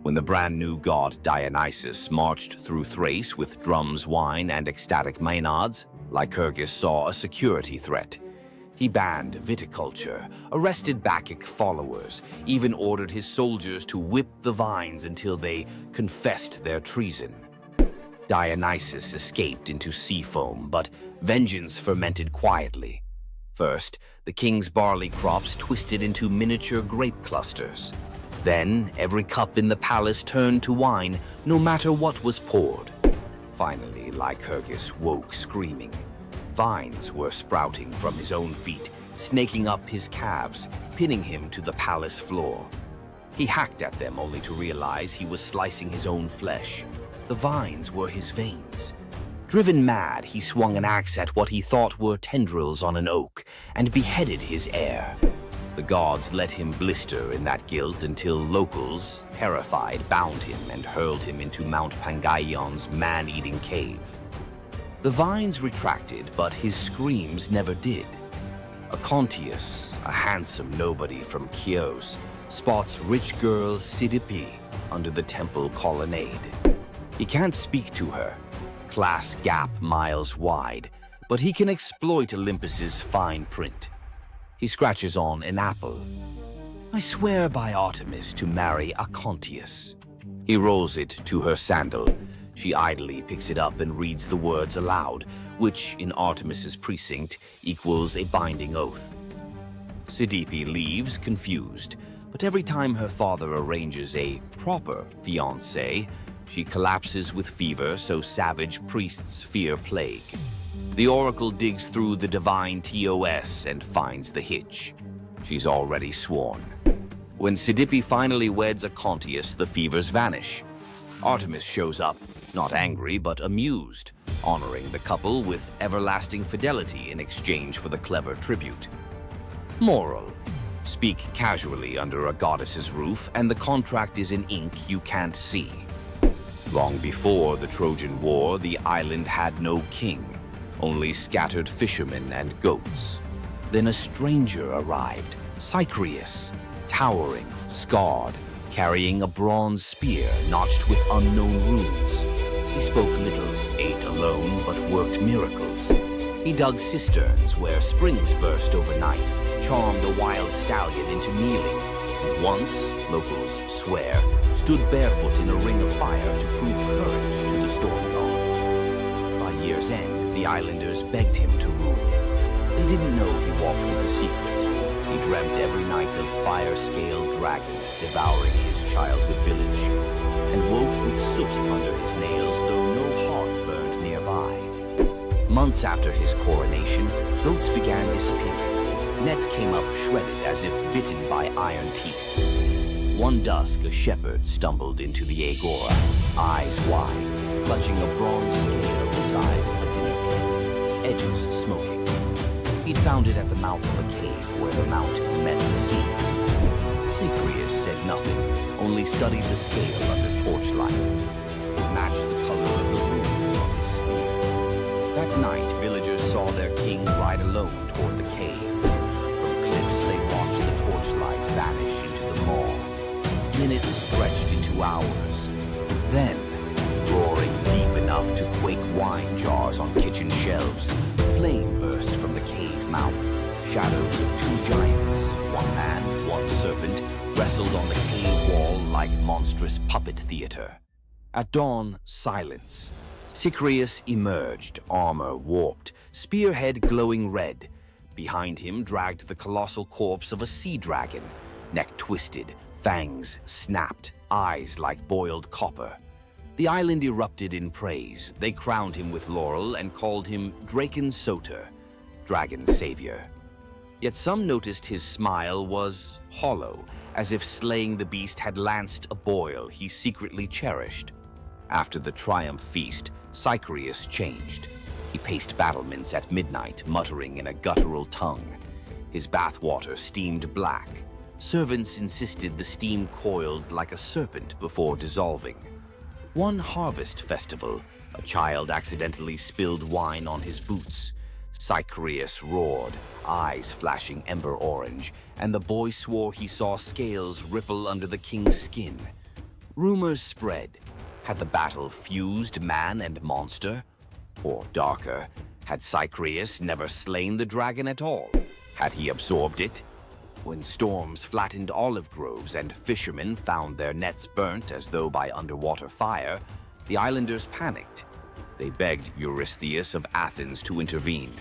When the brand new god Dionysus marched through Thrace with drums, wine, and ecstatic maenads, Lycurgus saw a security threat. He banned viticulture, arrested Bacchic followers, even ordered his soldiers to whip the vines until they confessed their treason. Dionysus escaped into sea foam, but vengeance fermented quietly. First, the king's barley crops twisted into miniature grape clusters. Then, every cup in the palace turned to wine, no matter what was poured. Finally, Lycurgus woke screaming. Vines were sprouting from his own feet, snaking up his calves, pinning him to the palace floor. He hacked at them only to realize he was slicing his own flesh. The vines were his veins. Driven mad, he swung an axe at what he thought were tendrils on an oak and beheaded his heir. The gods let him blister in that guilt until locals, terrified, bound him and hurled him into Mount Pangaion's man-eating cave. The vines retracted, but his screams never did. Acontius, a handsome nobody from Chios, spots rich girl Sidipe under the temple colonnade. He can't speak to her, class gap miles wide, but he can exploit Olympus's fine print. He scratches on an apple. I swear by Artemis to marry Acontius. He rolls it to her sandal. She idly picks it up and reads the words aloud, which in Artemis's precinct equals a binding oath. Sidipe leaves, confused, but every time her father arranges a proper fiancé, she collapses with fever, so savage priests fear plague. The oracle digs through the divine TOS and finds the hitch. She's already sworn. When Sidipe finally weds Acontius, the fevers vanish. Artemis shows up, not angry but amused, honoring the couple with everlasting fidelity in exchange for the clever tribute. Moral: speak casually under a goddess's roof and the contract is in ink you can't see. Long before the Trojan War, the island had no king, only scattered fishermen and goats. Then a stranger arrived, Cycreus, towering, scarred, carrying a bronze spear notched with unknown runes. He spoke little, ate alone, but worked miracles. He dug cisterns where springs burst overnight, charmed a wild stallion into kneeling, and once, locals swear, stood barefoot in a ring of fire to prove courage to the storm god. By year's end, the islanders begged him to rule. They didn't know he walked with a secret. He dreamt every night of fire-scaled dragons devouring his childhood village, and woke with soot under his nails, though no hearth burned nearby. Months after his coronation, goats began disappearing. Nets came up shredded as if bitten by iron teeth. One dusk, a shepherd stumbled into the agora, eyes wide, clutching a bronze scale the size of a dinner plate, edges smoking. He'd found it at the mouth of a cave where the mount met the sea. Cycreus said nothing, only studied the scale under torchlight. It matched the color of the runes on his spear. That night, villagers saw their king ride alone toward the cave. From cliffs, they watched the torch hours. Then, roaring deep enough to quake wine jars on kitchen shelves, flame burst from the cave mouth. Shadows of two giants, one man, one serpent, wrestled on the cave wall like monstrous puppet theater. At dawn, silence. Cycraeus emerged, armor warped, spearhead glowing red. Behind him dragged the colossal corpse of a sea dragon, neck twisted, fangs snapped, eyes like boiled copper. The island erupted in praise. They crowned him with laurel and called him Draken Soter, dragon savior. Yet some noticed his smile was hollow, as if slaying the beast had lanced a boil he secretly cherished. After the triumph feast, Cycraeus changed. He paced battlements at midnight, muttering in a guttural tongue. His bathwater steamed black. Servants insisted the steam coiled like a serpent before dissolving. One harvest festival, a child accidentally spilled wine on his boots. Cycraeus roared, eyes flashing ember orange, and the boy swore he saw scales ripple under the king's skin. Rumors spread. Had the battle fused man and monster? Or darker, had Cycraeus never slain the dragon at all? Had he absorbed it? When storms flattened olive groves and fishermen found their nets burnt as though by underwater fire, the islanders panicked. They begged Eurystheus of Athens to intervene.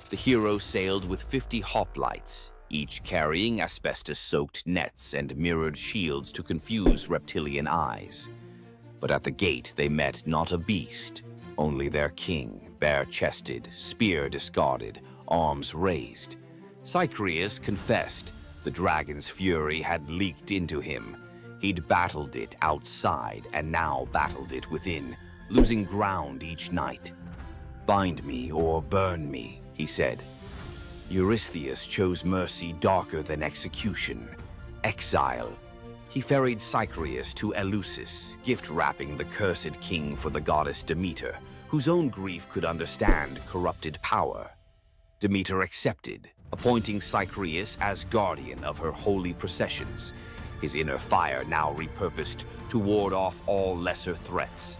The hero sailed with 50 hoplites, each carrying asbestos-soaked nets and mirrored shields to confuse reptilian eyes. But at the gate they met not a beast, only their king, bare-chested, spear discarded, arms raised. Cycraeus confessed the dragon's fury had leaked into him. He'd battled it outside and now battled it within, losing ground each night. "Bind me or burn me," he said. Eurystheus chose mercy darker than execution, exile. He ferried Cycraeus to Eleusis, gift-wrapping the cursed king for the goddess Demeter, whose own grief could understand corrupted power. Demeter accepted, appointing Cycraeus as guardian of her holy processions, his inner fire now repurposed to ward off all lesser threats.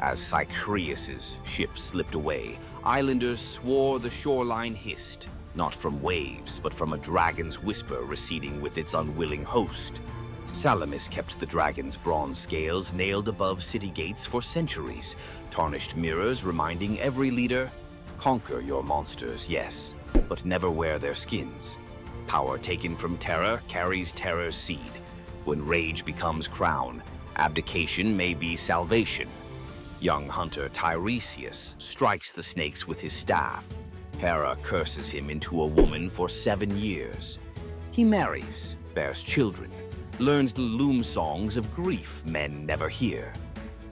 As Cycraeus' ship slipped away, islanders swore the shoreline hissed, not from waves, but from a dragon's whisper receding with its unwilling host. Salamis kept the dragon's bronze scales nailed above city gates for centuries, tarnished mirrors reminding every leader, "Conquer your monsters, yes, but never wear their skins. Power taken from terror carries terror's seed. When rage becomes crown, abdication may be salvation." Young hunter Tiresias strikes the snakes with his staff. Hera curses him into a woman for 7 years. He marries, bears children, learns the loom songs of grief men never hear.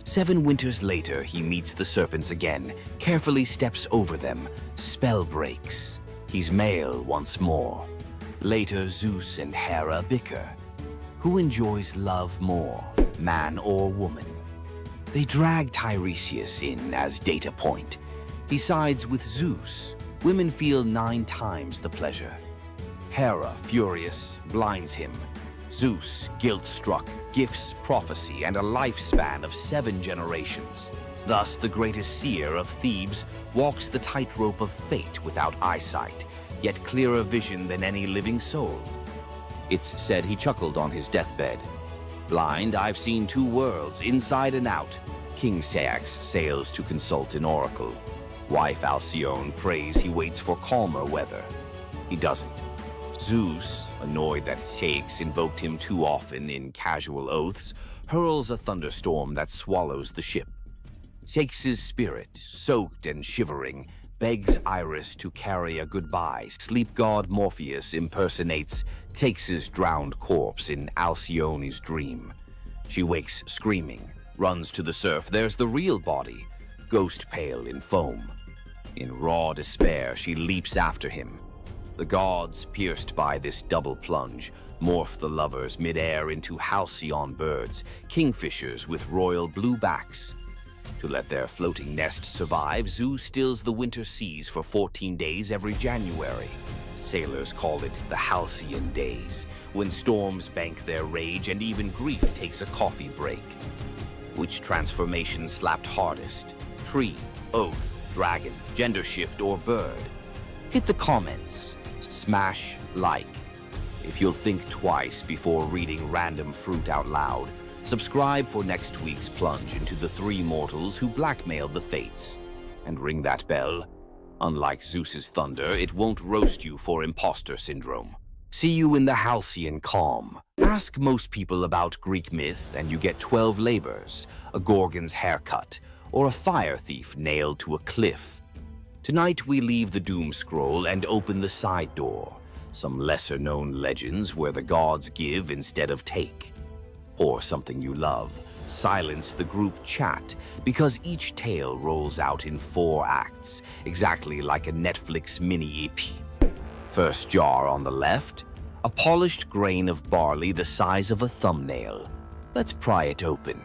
7 winters later, he meets the serpents again, carefully steps over them, spell breaks. He's male once more. Later, Zeus and Hera bicker. Who enjoys love more, man or woman? They drag Tiresias in as data point. He sides with Zeus. Women feel 9 times the pleasure. Hera, furious, blinds him. Zeus, guilt-struck, gifts prophecy and a lifespan of 7 generations. Thus, the greatest seer of Thebes walks the tightrope of fate without eyesight, yet clearer vision than any living soul. It's said he chuckled on his deathbed. "Blind, I've seen 2 worlds, inside and out." King Ceyx sails to consult an oracle. Wife Alcyone prays he waits for calmer weather. He doesn't. Zeus, annoyed that Ceyx invoked him too often in casual oaths, hurls a thunderstorm that swallows the ship. Ceyx's spirit, soaked and shivering, begs Iris to carry a goodbye. Sleep god Morpheus impersonates Ceyx's drowned corpse in Alcyone's dream. She wakes screaming, runs to the surf. There's the real body, ghost pale in foam. In raw despair, she leaps after him. The gods, pierced by this double plunge, morph the lovers midair into halcyon birds, kingfishers with royal blue backs. To let their floating nest survive, Zeus stills the winter seas for 14 days every January. Sailors call it the halcyon days, when storms bank their rage and even grief takes a coffee break. Which transformation slapped hardest? Tree, oath, dragon, gender shift, or bird? Hit the comments. Smash like. If you'll think twice before reading random fruit out loud, subscribe for next week's plunge into the three mortals who blackmailed the fates. And ring that bell. Unlike Zeus's thunder, it won't roast you for imposter syndrome. See you in the halcyon calm. Ask most people about Greek myth and you get 12 labors, a Gorgon's haircut, or a fire thief nailed to a cliff. Tonight we leave the doom scroll and open the side door. Some lesser-known legends where the gods give instead of take. Or something you love. Silence the group chat, because each tale rolls out in 4 acts, exactly like a Netflix mini-EP. First jar on the left, a polished grain of barley the size of a thumbnail. Let's pry it open.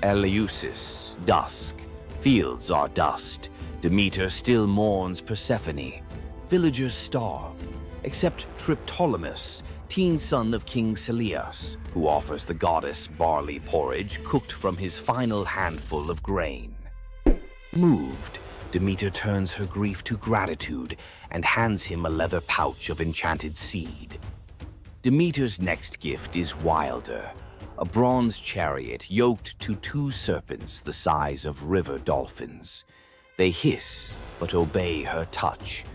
Eleusis, dusk. Fields are dust. Demeter still mourns Persephone. Villagers starve, except Triptolemus, teen son of King Celeus, who offers the goddess barley porridge cooked from his final handful of grain. Moved, Demeter turns her grief to gratitude and hands him a leather pouch of enchanted seed. Demeter's next gift is wilder, a bronze chariot yoked to 2 serpents the size of river dolphins. They hiss, but obey her touch.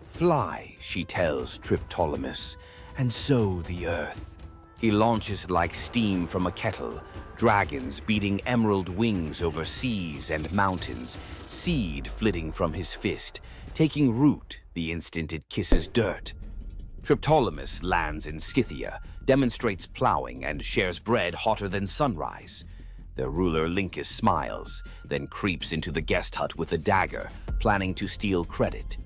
Fly, she tells Triptolemus, and sow the earth. He launches like steam from a kettle, dragons beating emerald wings over seas and mountains, seed flitting from his fist, taking root the instant it kisses dirt. Triptolemus lands in Scythia, demonstrates plowing, and shares bread hotter than sunrise. Their ruler Lyncus smiles, then creeps into the guest hut with a dagger, planning to steal credit.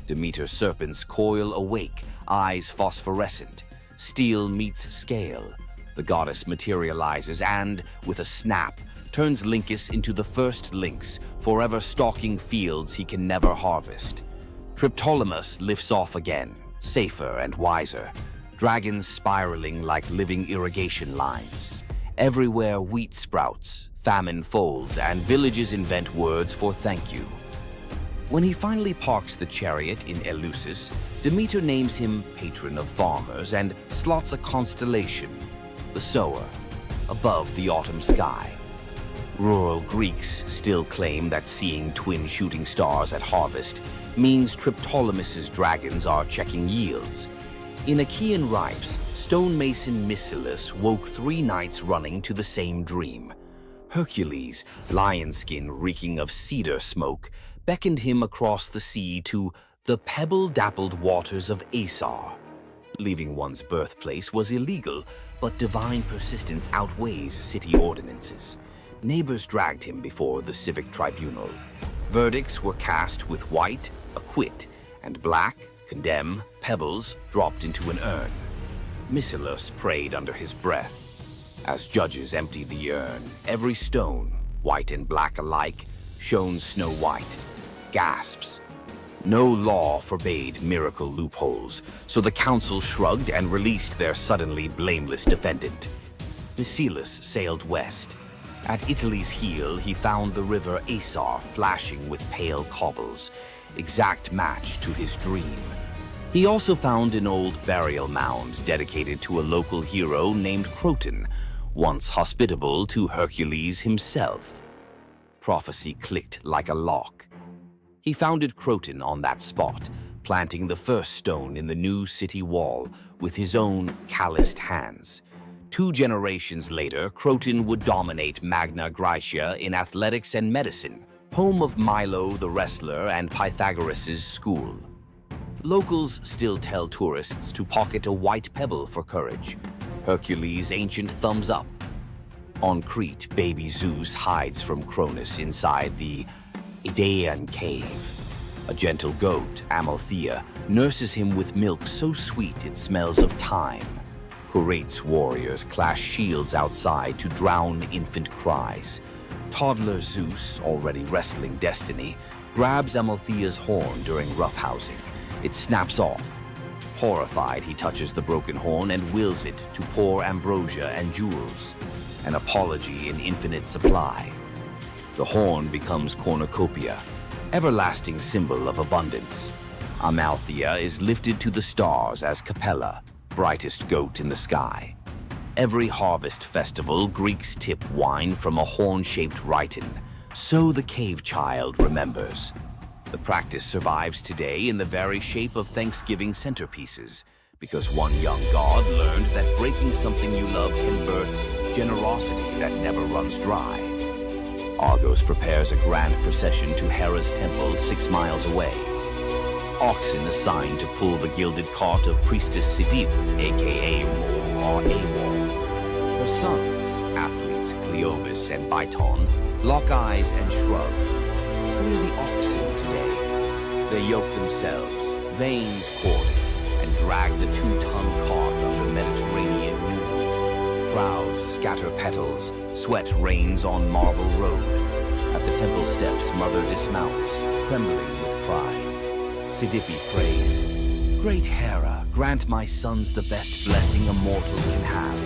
Demeter's serpents coil awake, eyes phosphorescent. Steel meets scale. The goddess materializes and, with a snap, turns Lyncus into the first lynx, forever stalking fields he can never harvest. Triptolemus lifts off again, safer and wiser. Dragons spiraling like living irrigation lines. Everywhere wheat sprouts, famine folds, and villages invent words for thank you. When he finally parks the chariot in Eleusis, Demeter names him patron of farmers and slots a constellation, the sower, above the autumn sky. Rural Greeks still claim that seeing twin shooting stars at harvest means Triptolemus's dragons are checking yields. In Achaean ripes, stonemason Mycilus woke 3 nights running to the same dream. Hercules, lion skin reeking of cedar smoke, beckoned him across the sea to the pebble-dappled waters of Asar. Leaving one's birthplace was illegal, but divine persistence outweighs city ordinances. Neighbors dragged him before the civic tribunal. Verdicts were cast with white, acquit, and black, condemn, pebbles dropped into an urn. Mycilus prayed under his breath. As judges emptied the urn, every stone, white and black alike, shone snow white. Gasps. No law forbade miracle loopholes, so the council shrugged and released their suddenly blameless defendant. Mycilus sailed west. At Italy's heel, he found the river Asar flashing with pale cobbles, exact match to his dream. He also found an old burial mound dedicated to a local hero named Croton, once hospitable to Hercules himself. Prophecy clicked like a lock. He founded Croton on that spot, planting the first stone in the new city wall with his own calloused hands. 2 generations later, Croton would dominate Magna Graecia in athletics and medicine, home of Milo the wrestler and Pythagoras' school. Locals still tell tourists to pocket a white pebble for courage. Hercules' ancient thumbs up. On Crete, baby Zeus hides from Cronus inside the Idaean cave. A gentle goat, Amalthea, nurses him with milk so sweet it smells of thyme. Curate's warriors clash shields outside to drown infant cries. Toddler Zeus, already wrestling destiny, grabs Amalthea's horn during roughhousing. It snaps off, Horrified, he touches the broken horn and wills it to pour ambrosia and jewels, an apology in infinite supply. The horn becomes cornucopia, everlasting symbol of abundance. Amalthea is lifted to the stars as Capella, brightest goat in the sky. Every harvest festival, Greeks tip wine from a horn-shaped rhyton, so the cave child remembers. The practice survives today in the very shape of Thanksgiving centerpieces, because one young god learned that breaking something you love can birth generosity that never runs dry. Argos prepares a grand procession to Hera's temple 6 miles away. Oxen assigned to pull the gilded cart of priestess Sidip, aka Mor or Awol. Her sons, athletes Cleobus and Biton, lock eyes and shrug. Where are the oxen today? They yoke themselves, veins corded, and drag the 2-ton cart under Mediterranean noon. Crowds scatter petals, sweat rains on marble road. At the temple steps, mother dismounts, trembling with pride. Sidippe prays, "Great Hera, grant my sons the best blessing a mortal can have."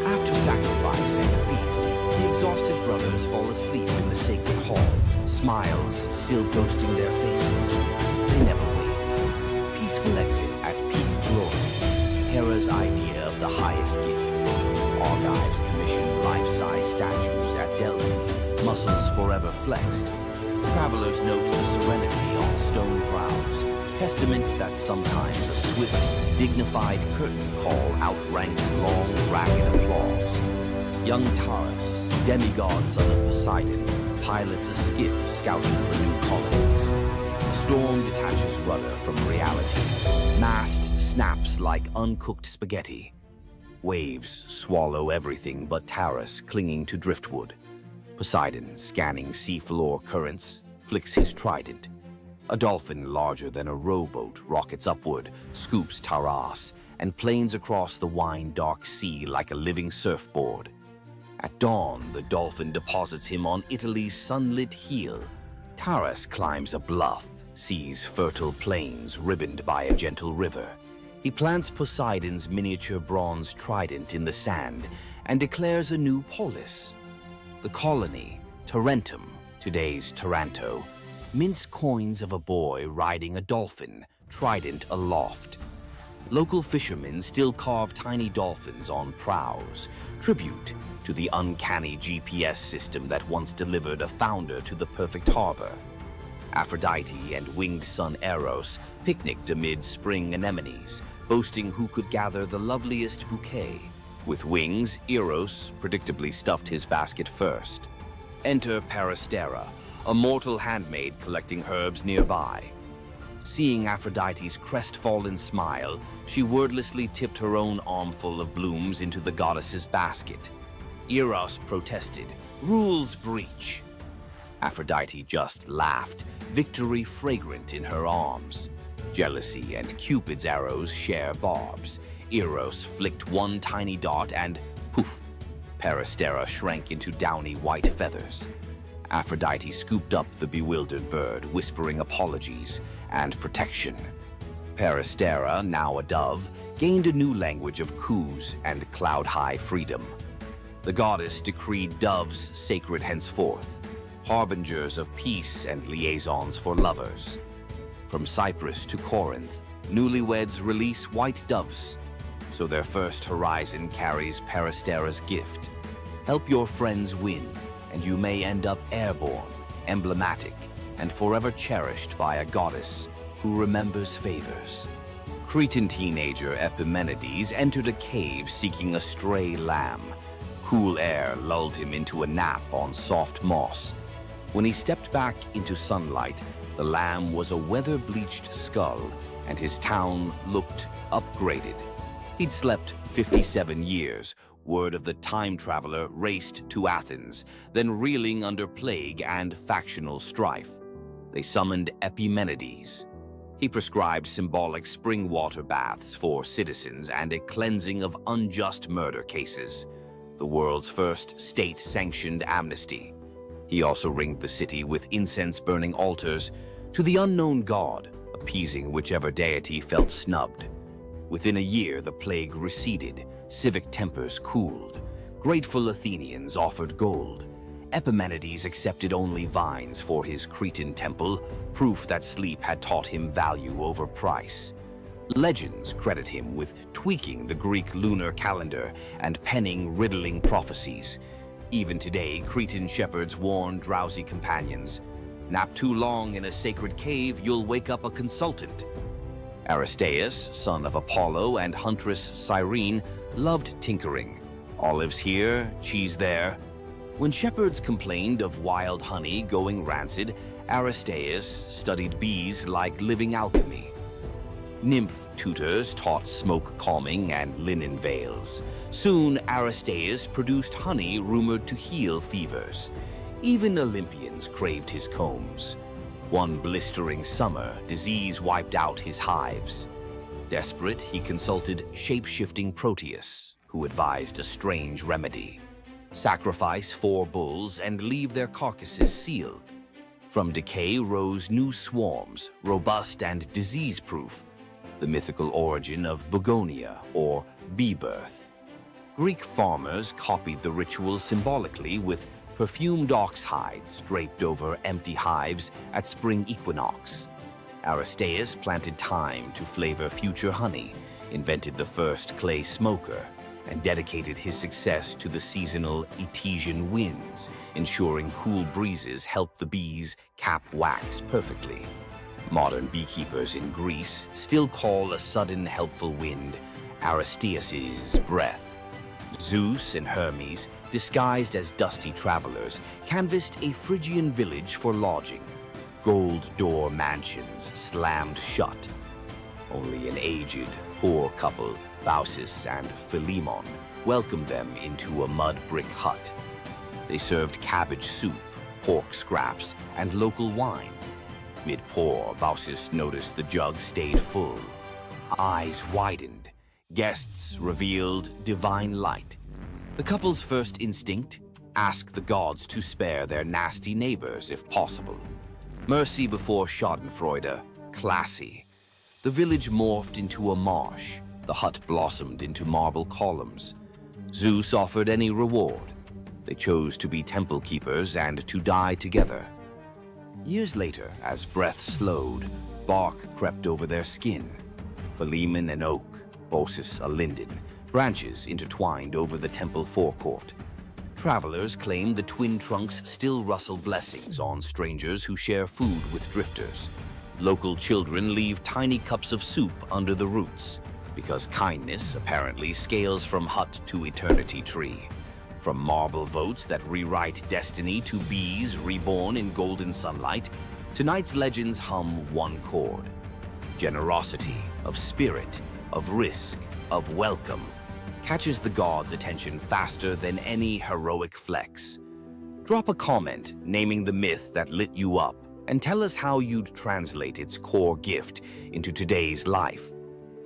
After sacrifice and feast, the exhausted brothers fall asleep in the sacred hall, smiles still ghosting their faces. They never wake. Peaceful exit at peak glory. Hera's idea of the highest gift. Argives commission life-size statues at Delphi, muscles forever flexed. Travelers note the serenity on stone brows, testament that sometimes a swift, dignified curtain call outranks long, ragged applause. Young Taurus, demigod son of Poseidon, pilots a skiff scouting for new colonies. A storm detaches rudder from reality. Mast snaps like uncooked spaghetti. Waves swallow everything but Taurus clinging to driftwood. Poseidon, scanning seafloor currents, flicks his trident. A dolphin larger than a rowboat rockets upward, scoops Taras, and planes across the wine-dark sea like a living surfboard. At dawn, the dolphin deposits him on Italy's sunlit heel. Taras climbs a bluff, sees fertile plains ribboned by a gentle river. He plants Poseidon's miniature bronze trident in the sand and declares a new polis. The colony, Tarentum, today's Taranto, mints coins of a boy riding a dolphin, trident aloft. Local fishermen still carve tiny dolphins on prows, tribute to the uncanny GPS system that once delivered a founder to the perfect harbor. Aphrodite and winged son Eros picnicked amid spring anemones, boasting who could gather the loveliest bouquet. With wings, Eros predictably stuffed his basket first. Enter Peristera, a mortal handmaid collecting herbs nearby. Seeing Aphrodite's crestfallen smile, she wordlessly tipped her own armful of blooms into the goddess's basket. Eros protested, "Rules breach." Aphrodite just laughed, victory fragrant in her arms. Jealousy and Cupid's arrows share barbs. Eros flicked one tiny dart and poof, Peristera shrank into downy white feathers. Aphrodite scooped up the bewildered bird, whispering apologies and protection. Peristera, now a dove, gained a new language of coos and cloud-high freedom. The goddess decreed doves sacred henceforth, harbingers of peace and liaisons for lovers. From Cyprus to Corinth, newlyweds release white doves, so their first horizon carries Peristera's gift. Help your friends win, and you may end up airborne, emblematic, and forever cherished by a goddess who remembers favors. Cretan teenager Epimenides entered a cave seeking a stray lamb. Cool air lulled him into a nap on soft moss. When he stepped back into sunlight, the lamb was a weather-bleached skull, and his town looked upgraded. He'd slept 57 years. Word of the time traveler raced to Athens, then reeling under plague and factional strife. They summoned Epimenides. He prescribed symbolic spring water baths for citizens and a cleansing of unjust murder cases, the world's first state-sanctioned amnesty. He also ringed the city with incense-burning altars to the unknown god, appeasing whichever deity felt snubbed. Within a year, the plague receded, civic tempers cooled. Grateful Athenians offered gold. Epimenides accepted only vines for his Cretan temple, proof that sleep had taught him value over price. Legends credit him with tweaking the Greek lunar calendar and penning riddling prophecies. Even today, Cretan shepherds warn drowsy companions, "Nap too long in a sacred cave, you'll wake up a consultant." Aristaeus, son of Apollo and huntress Cyrene, loved tinkering. Olives here, cheese there. When shepherds complained of wild honey going rancid, Aristaeus studied bees like living alchemy. Nymph tutors taught smoke calming and linen veils. Soon, Aristaeus produced honey rumored to heal fevers. Even Olympians craved his combs. One blistering summer, disease wiped out his hives. Desperate, he consulted shape-shifting Proteus, who advised a strange remedy. Sacrifice 4 bulls and leave their carcasses sealed. From decay rose new swarms, robust and disease-proof, the mythical origin of begonia, or bee birth. Greek farmers copied the ritual symbolically with perfumed ox hides draped over empty hives at spring equinox. Aristaeus planted thyme to flavor future honey, invented the first clay smoker, and dedicated his success to the seasonal Etesian winds, ensuring cool breezes helped the bees cap wax perfectly. Modern beekeepers in Greece still call a sudden helpful wind Aristaeus' breath. Zeus and Hermes, disguised as dusty travelers, canvassed a Phrygian village for lodging. Gold door mansions slammed shut. Only an aged, poor couple, Baucis and Philemon, welcomed them into a mud brick hut. They served cabbage soup, pork scraps, and local wine. Mid-pour, Baucis noticed the jug stayed full. Eyes widened. Guests revealed divine light. The couple's first instinct? Ask the gods to spare their nasty neighbors if possible. Mercy before schadenfreude, classy. The village morphed into a marsh. The hut blossomed into marble columns. Zeus offered any reward. They chose to be temple keepers and to die together. Years later, as breath slowed, bark crept over their skin. Philemon an oak, Baucis a linden, branches intertwined over the temple forecourt. Travelers claim the twin trunks still rustle blessings on strangers who share food with drifters. Local children leave tiny cups of soup under the roots, because kindness apparently scales from hut to eternity tree. From marble votes that rewrite destiny to bees reborn in golden sunlight, tonight's legends hum one chord. Generosity, of spirit, of risk, of welcome, catches the gods' attention faster than any heroic flex. Drop a comment naming the myth that lit you up and tell us how you'd translate its core gift into today's life.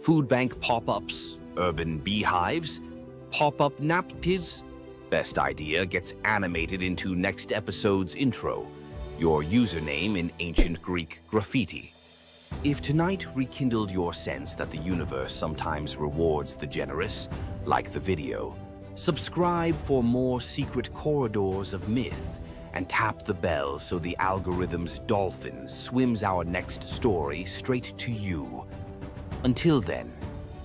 Food bank pop-ups, urban beehives, pop-up nappies. Best idea gets animated into next episode's intro, your username in ancient Greek graffiti. If tonight rekindled your sense that the universe sometimes rewards the generous, like the video, subscribe for more secret corridors of myth and tap the bell so the algorithm's dolphin swims our next story straight to you. Until then,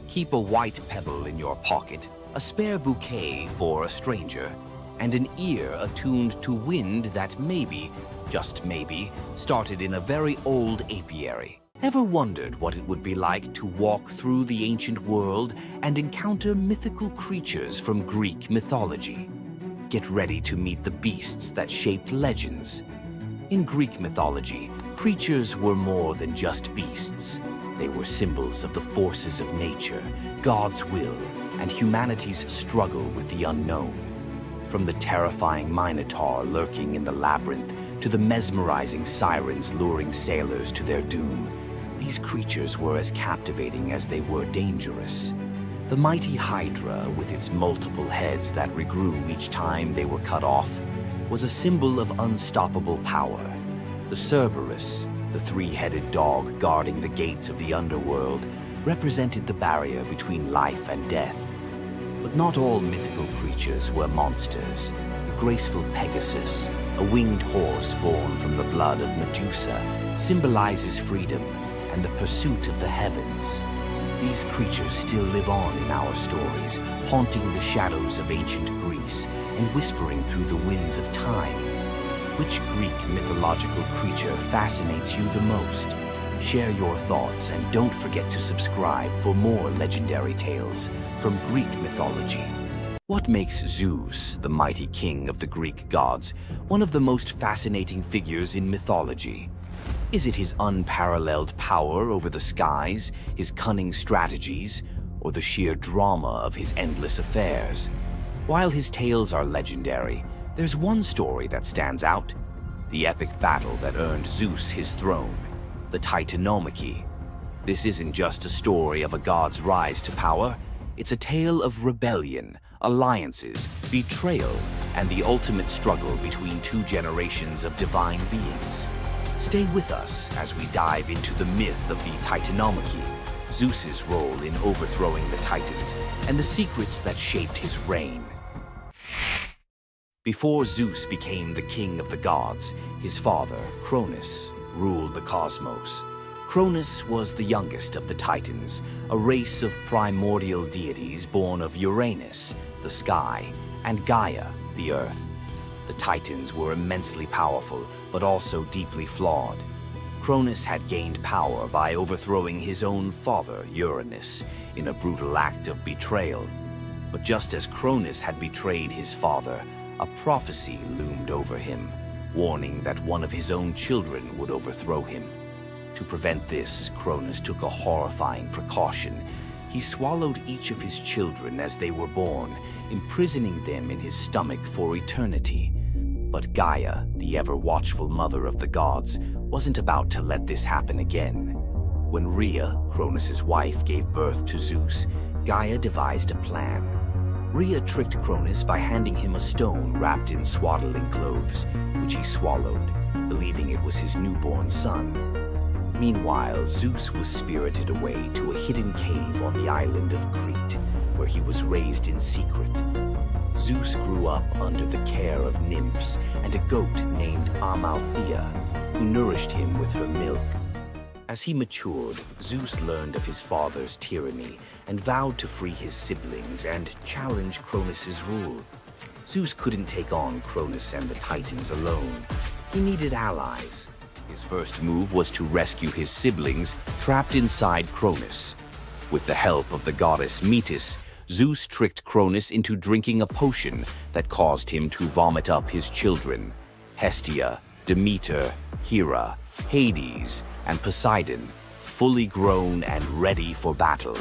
keep a white pebble in your pocket, a spare bouquet for a stranger, and an ear attuned to wind that maybe, just maybe, started in a very old apiary. Ever wondered what it would be like to walk through the ancient world and encounter mythical creatures from Greek mythology? Get ready to meet the beasts that shaped legends. In Greek mythology, creatures were more than just beasts. They were symbols of the forces of nature, God's will, and humanity's struggle with the unknown. From the terrifying Minotaur lurking in the labyrinth to the mesmerizing sirens luring sailors to their doom, these creatures were as captivating as they were dangerous. The mighty Hydra, with its multiple heads that regrew each time they were cut off, was a symbol of unstoppable power. The Cerberus, the 3-headed dog guarding the gates of the underworld, represented the barrier between life and death. But not all mythical creatures were monsters. The graceful Pegasus, a winged horse born from the blood of Medusa, symbolizes freedom and the pursuit of the heavens. These creatures still live on in our stories, haunting the shadows of ancient Greece and whispering through the winds of time. Which Greek mythological creature fascinates you the most? Share your thoughts and don't forget to subscribe for more legendary tales from Greek mythology. What makes Zeus, the mighty king of the Greek gods, one of the most fascinating figures in mythology? Is it his unparalleled power over the skies, his cunning strategies, or the sheer drama of his endless affairs? While his tales are legendary, there's one story that stands out: the epic battle that earned Zeus his throne, the Titanomachy. This isn't just a story of a god's rise to power, it's a tale of rebellion, alliances, betrayal, and the ultimate struggle between two generations of divine beings. Stay with us as we dive into the myth of the Titanomachy, Zeus's role in overthrowing the Titans, and the secrets that shaped his reign. Before Zeus became the king of the gods, his father, Cronus, ruled the cosmos. Cronus was the youngest of the Titans, a race of primordial deities born of Uranus, the sky, and Gaia, the earth. The Titans were immensely powerful, but also deeply flawed. Cronus had gained power by overthrowing his own father, Uranus, in a brutal act of betrayal. But just as Cronus had betrayed his father, a prophecy loomed over him, warning that one of his own children would overthrow him. To prevent this, Cronus took a horrifying precaution. He swallowed each of his children as they were born, imprisoning them in his stomach for eternity. But Gaia, the ever-watchful mother of the gods, wasn't about to let this happen again. When Rhea, Cronus's wife, gave birth to Zeus, Gaia devised a plan. Rhea tricked Cronus by handing him a stone wrapped in swaddling clothes, which he swallowed, believing it was his newborn son. Meanwhile, Zeus was spirited away to a hidden cave on the island of Crete, where he was raised in secret. Zeus grew up under the care of nymphs and a goat named Amalthea, who nourished him with her milk. As he matured, Zeus learned of his father's tyranny and vowed to free his siblings and challenge Cronus's rule. Zeus couldn't take on Cronus and the Titans alone. He needed allies. His first move was to rescue his siblings trapped inside Cronus. With the help of the goddess Metis, Zeus tricked Cronus into drinking a potion that caused him to vomit up his children: Hestia, Demeter, Hera, Hades, and Poseidon, fully grown and ready for battle.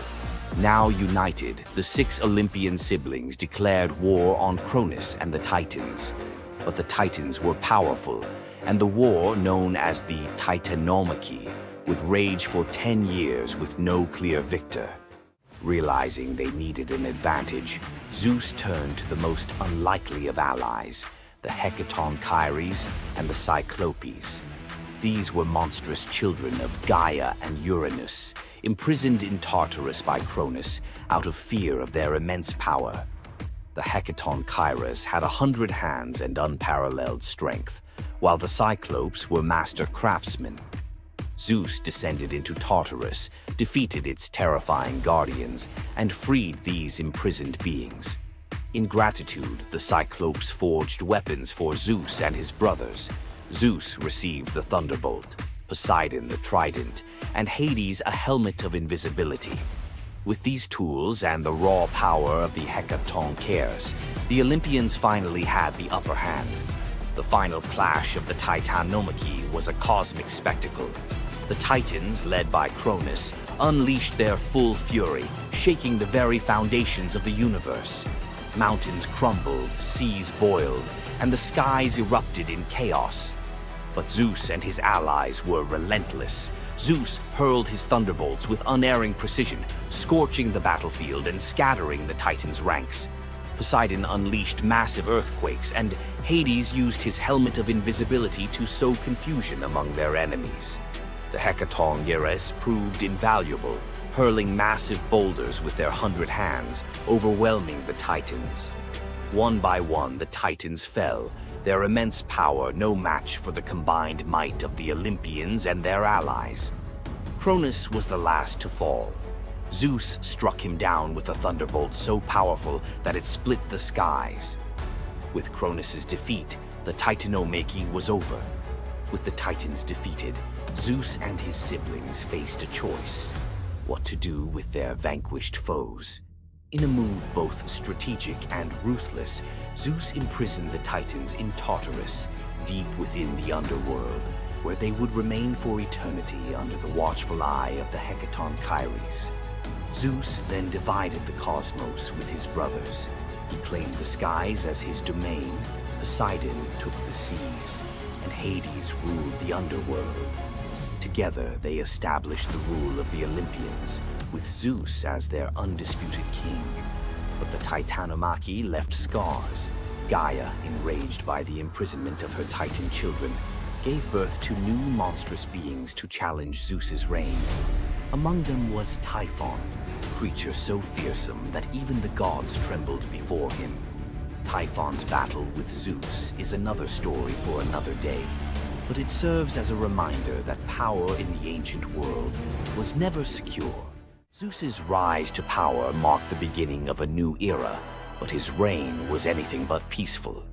Now united, the 6 Olympian siblings declared war on Cronus and the Titans. But the Titans were powerful, and the war, known as the Titanomachy, would rage for 10 years with no clear victor. Realizing they needed an advantage, Zeus turned to the most unlikely of allies, the Hecatonchires and the Cyclopes. These were monstrous children of Gaia and Uranus, imprisoned in Tartarus by Cronus out of fear of their immense power. The Hecatonchires had 100 hands and unparalleled strength, while the Cyclopes were master craftsmen. Zeus descended into Tartarus, defeated its terrifying guardians, and freed these imprisoned beings. In gratitude, the Cyclopes forged weapons for Zeus and his brothers. Zeus received the thunderbolt, Poseidon the trident, and Hades a helmet of invisibility. With these tools and the raw power of the Hecatonchires, the Olympians finally had the upper hand. The final clash of the Titanomachy was a cosmic spectacle. The Titans, led by Cronus, unleashed their full fury, shaking the very foundations of the universe. Mountains crumbled, seas boiled, and the skies erupted in chaos. But Zeus and his allies were relentless. Zeus hurled his thunderbolts with unerring precision, scorching the battlefield and scattering the Titans' ranks. Poseidon unleashed massive earthquakes, and Hades used his helmet of invisibility to sow confusion among their enemies. The Hecatonchires proved invaluable, hurling massive boulders with their 100 hands, overwhelming the Titans. One by one, the Titans fell, their immense power no match for the combined might of the Olympians and their allies. Cronus was the last to fall. Zeus struck him down with a thunderbolt so powerful that it split the skies. With Cronus's defeat, the Titanomachy was over. With the Titans defeated, Zeus and his siblings faced a choice: what to do with their vanquished foes. In a move both strategic and ruthless, Zeus imprisoned the Titans in Tartarus, deep within the underworld, where they would remain for eternity under the watchful eye of the Hecaton Kyries. Zeus then divided the cosmos with his brothers. He claimed the skies as his domain, Poseidon took the seas, and Hades ruled the underworld. Together, they established the rule of the Olympians, with Zeus as their undisputed king. But the Titanomachy left scars. Gaia, enraged by the imprisonment of her Titan children, gave birth to new monstrous beings to challenge Zeus's reign. Among them was Typhon, a creature so fearsome that even the gods trembled before him. Typhon's battle with Zeus is another story for another day, but it serves as a reminder that power in the ancient world was never secure. Zeus's rise to power marked the beginning of a new era, but his reign was anything but peaceful.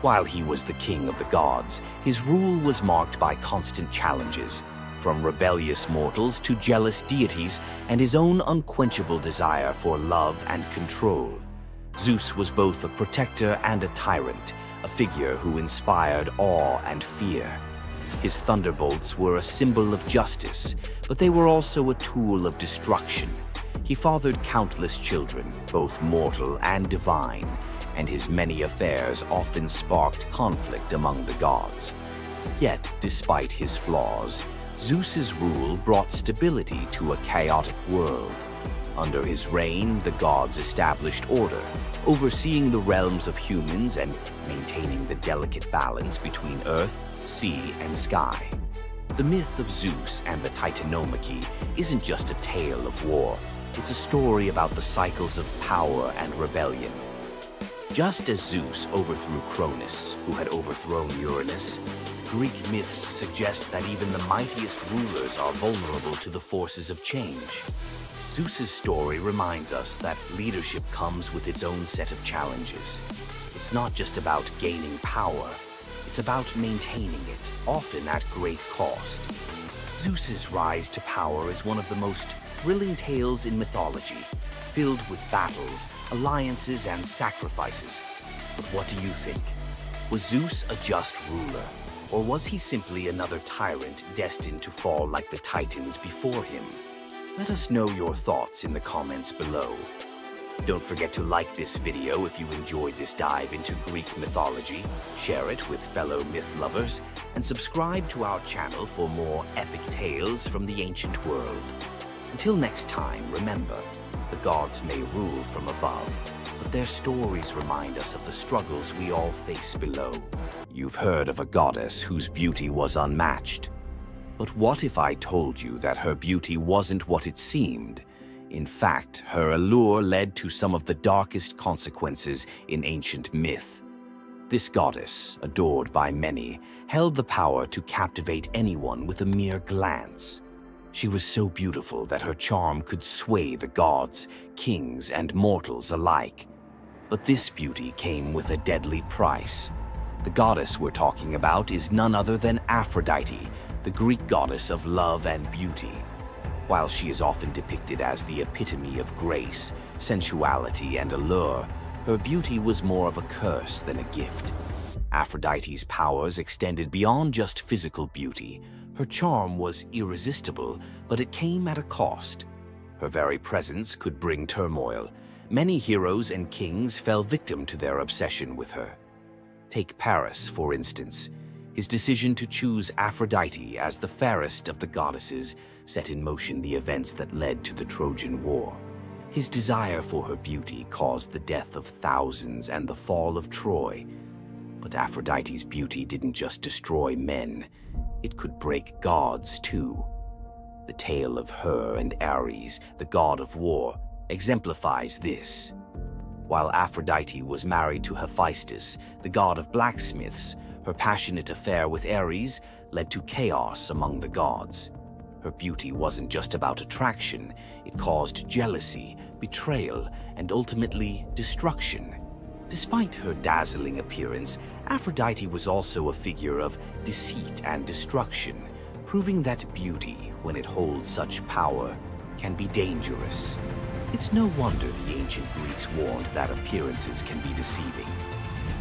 While he was the king of the gods, his rule was marked by constant challenges, from rebellious mortals to jealous deities and his own unquenchable desire for love and control. Zeus was both a protector and a tyrant, a figure who inspired awe and fear. His thunderbolts were a symbol of justice, but they were also a tool of destruction. He fathered countless children, both mortal and divine, and his many affairs often sparked conflict among the gods. Yet, despite his flaws, Zeus's rule brought stability to a chaotic world. Under his reign, the gods established order, overseeing the realms of humans and maintaining the delicate balance between earth, sea, and sky. The myth of Zeus and the Titanomachy isn't just a tale of war. It's a story about the cycles of power and rebellion. Just as Zeus overthrew Cronus, who had overthrown Uranus, Greek myths suggest that even the mightiest rulers are vulnerable to the forces of change. Zeus's story reminds us that leadership comes with its own set of challenges. It's not just about gaining power, it's about maintaining it, often at great cost. Zeus's rise to power is one of the most thrilling tales in mythology, filled with battles, alliances, and sacrifices. But what do you think? Was Zeus a just ruler, or was he simply another tyrant destined to fall like the Titans before him? Let us know your thoughts in the comments below. Don't forget to like this video if you enjoyed this dive into Greek mythology, share it with fellow myth lovers, and subscribe to our channel for more epic tales from the ancient world. Until next time, remember, the gods may rule from above, but their stories remind us of the struggles we all face below. You've heard of a goddess whose beauty was unmatched. But what if I told you that her beauty wasn't what it seemed? In fact, her allure led to some of the darkest consequences in ancient myth. This goddess, adored by many, held the power to captivate anyone with a mere glance. She was so beautiful that her charm could sway the gods, kings, and mortals alike. But this beauty came with a deadly price. The goddess we're talking about is none other than Aphrodite, the Greek goddess of love and beauty. While she is often depicted as the epitome of grace, sensuality, and allure, her beauty was more of a curse than a gift. Aphrodite's powers extended beyond just physical beauty. Her charm was irresistible, but it came at a cost. Her very presence could bring turmoil. Many heroes and kings fell victim to their obsession with her. Take Paris, for instance. His decision to choose Aphrodite as the fairest of the goddesses set in motion the events that led to the Trojan War. His desire for her beauty caused the death of thousands and the fall of Troy. But Aphrodite's beauty didn't just destroy men, it could break gods too. The tale of her and Ares, the god of war, exemplifies this. While Aphrodite was married to Hephaestus, the god of blacksmiths, her passionate affair with Ares led to chaos among the gods. Her beauty wasn't just about attraction, it caused jealousy, betrayal, and ultimately destruction. Despite her dazzling appearance, Aphrodite was also a figure of deceit and destruction, proving that beauty, when it holds such power, can be dangerous. It's no wonder the ancient Greeks warned that appearances can be deceiving.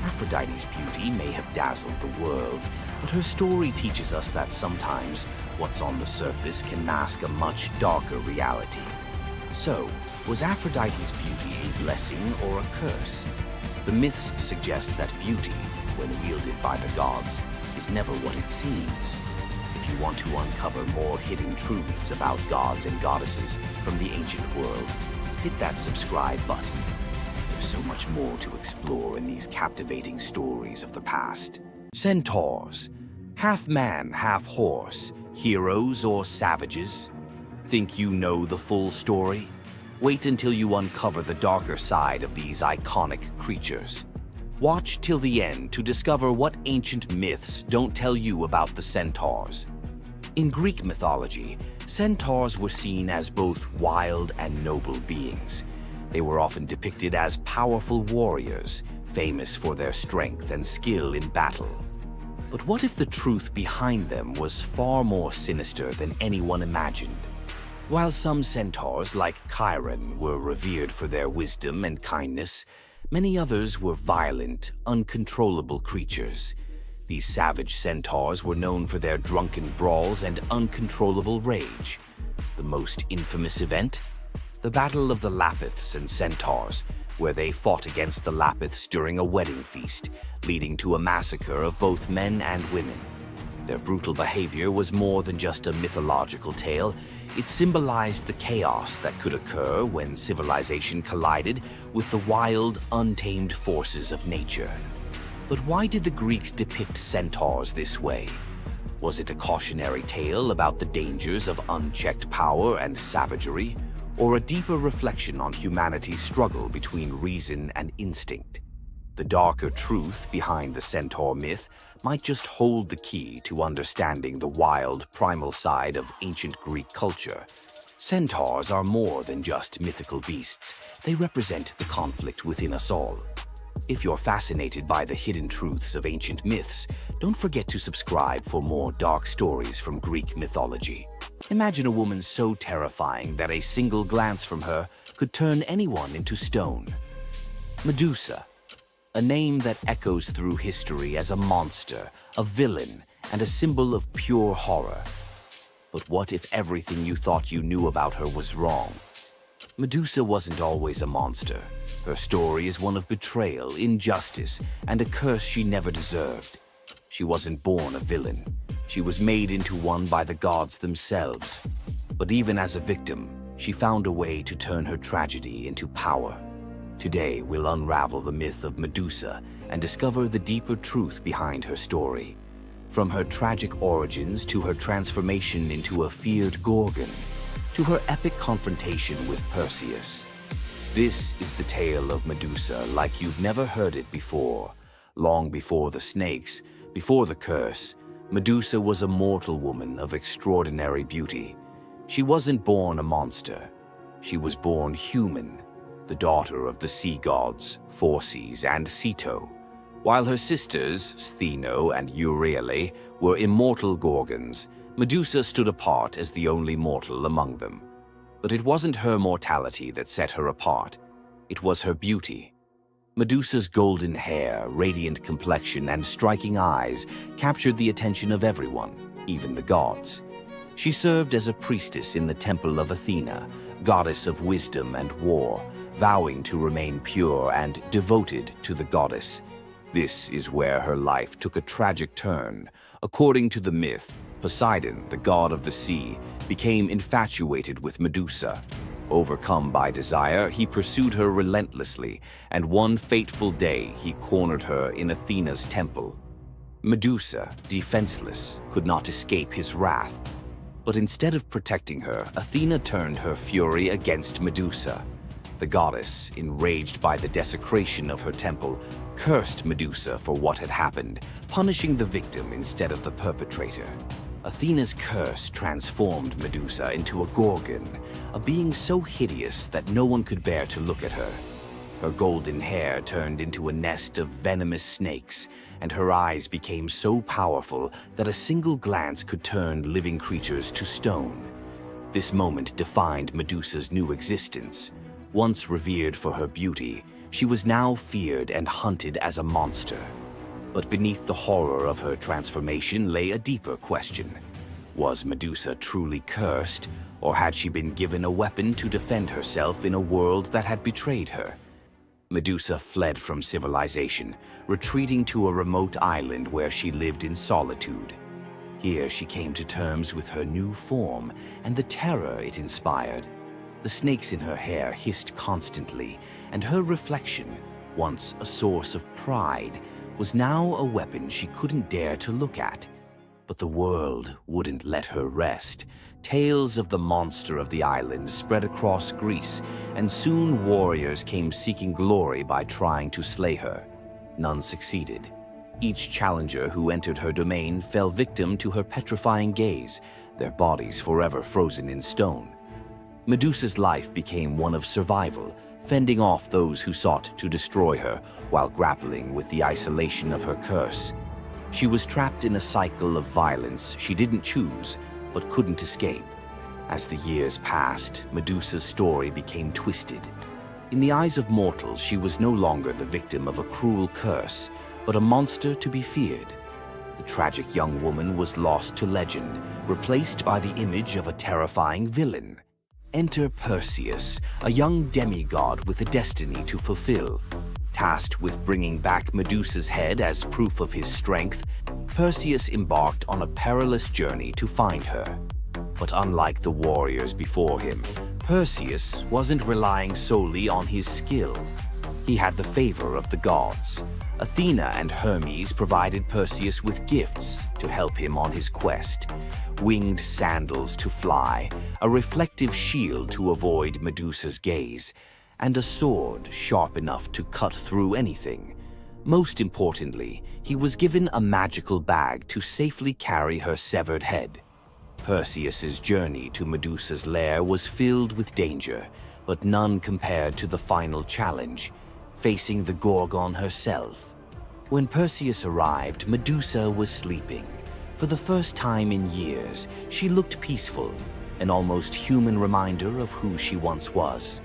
Aphrodite's beauty may have dazzled the world, but her story teaches us that sometimes what's on the surface can mask a much darker reality. So, was Aphrodite's beauty a blessing or a curse? The myths suggest that beauty, when wielded by the gods, is never what it seems. If you want to uncover more hidden truths about gods and goddesses from the ancient world, hit that subscribe button. There's so much more to explore in these captivating stories of the past. Centaurs, half man, half horse, heroes or savages? Think you know the full story? Wait until you uncover the darker side of these iconic creatures. Watch till the end to discover what ancient myths don't tell you about the Centaurs. In Greek mythology, Centaurs were seen as both wild and noble beings. They were often depicted as powerful warriors, famous for their strength and skill in battle. But what if the truth behind them was far more sinister than anyone imagined? While some centaurs, like Chiron, were revered for their wisdom and kindness, many others were violent, uncontrollable creatures. These savage centaurs were known for their drunken brawls and uncontrollable rage. The most infamous event? The Battle of the Lapiths and Centaurs, where they fought against the Lapiths during a wedding feast, leading to a massacre of both men and women. Their brutal behavior was more than just a mythological tale. It symbolized the chaos that could occur when civilization collided with the wild, untamed forces of nature. But why did the Greeks depict centaurs this way? Was it a cautionary tale about the dangers of unchecked power and savagery, or a deeper reflection on humanity's struggle between reason and instinct? The darker truth behind the centaur myth might just hold the key to understanding the wild, primal side of ancient Greek culture. Centaurs are more than just mythical beasts. They represent the conflict within us all. If you're fascinated by the hidden truths of ancient myths, don't forget to subscribe for more dark stories from Greek mythology. Imagine a woman so terrifying that a single glance from her could turn anyone into stone. Medusa, a name that echoes through history as a monster, a villain, and a symbol of pure horror. But what if everything you thought you knew about her was wrong? Medusa wasn't always a monster. Her story is one of betrayal, injustice, and a curse she never deserved. She wasn't born a villain. She was made into one by the gods themselves. But even as a victim, she found a way to turn her tragedy into power. Today, we'll unravel the myth of Medusa and discover the deeper truth behind her story. From her tragic origins to her transformation into a feared Gorgon, to her epic confrontation with Perseus. This is the tale of Medusa like you've never heard it before. Long before the snakes, before the curse, Medusa was a mortal woman of extraordinary beauty. She wasn't born a monster. She was born human, the daughter of the sea gods, Phorcys and Ceto. While her sisters, Stheno and Euryale, were immortal Gorgons, Medusa stood apart as the only mortal among them. But it wasn't her mortality that set her apart. It was her beauty. Medusa's golden hair, radiant complexion, and striking eyes captured the attention of everyone, even the gods. She served as a priestess in the temple of Athena, goddess of wisdom and war, vowing to remain pure and devoted to the goddess. This is where her life took a tragic turn. According to the myth, Poseidon, the god of the sea, became infatuated with Medusa. Overcome by desire, he pursued her relentlessly, and one fateful day he cornered her in Athena's temple. Medusa, defenseless, could not escape his wrath. But instead of protecting her, Athena turned her fury against Medusa. The goddess, enraged by the desecration of her temple, cursed Medusa for what had happened, punishing the victim instead of the perpetrator. Athena's curse transformed Medusa into a gorgon, a being so hideous that no one could bear to look at her. Her golden hair turned into a nest of venomous snakes, and her eyes became so powerful that a single glance could turn living creatures to stone. This moment defined Medusa's new existence. Once revered for her beauty, she was now feared and hunted as a monster. But beneath the horror of her transformation lay a deeper question. Was Medusa truly cursed, or had she been given a weapon to defend herself in a world that had betrayed her? Medusa fled from civilization, retreating to a remote island where she lived in solitude. Here she came to terms with her new form and the terror it inspired. The snakes in her hair hissed constantly, and her reflection, once a source of pride, was now a weapon she couldn't dare to look at. But the world wouldn't let her rest. Tales of the monster of the island spread across Greece, and soon warriors came seeking glory by trying to slay her. None succeeded. Each challenger who entered her domain fell victim to her petrifying gaze, their bodies forever frozen in stone. Medusa's life became one of survival, fending off those who sought to destroy her while grappling with the isolation of her curse. She was trapped in a cycle of violence she didn't choose, but couldn't escape. As the years passed, Medusa's story became twisted. In the eyes of mortals, she was no longer the victim of a cruel curse, but a monster to be feared. The tragic young woman was lost to legend, replaced by the image of a terrifying villain. Enter Perseus, a young demigod with a destiny to fulfill. Tasked with bringing back Medusa's head as proof of his strength, Perseus embarked on a perilous journey to find her. But unlike the warriors before him, Perseus wasn't relying solely on his skill. He had the favor of the gods. Athena and Hermes provided Perseus with gifts to help him on his quest. Winged sandals to fly, a reflective shield to avoid Medusa's gaze, and a sword sharp enough to cut through anything. Most importantly, he was given a magical bag to safely carry her severed head. Perseus's journey to Medusa's lair was filled with danger, but none compared to the final challenge, facing the Gorgon herself. When Perseus arrived, Medusa was sleeping. For the first time in years, she looked peaceful, an almost human reminder of who she once was.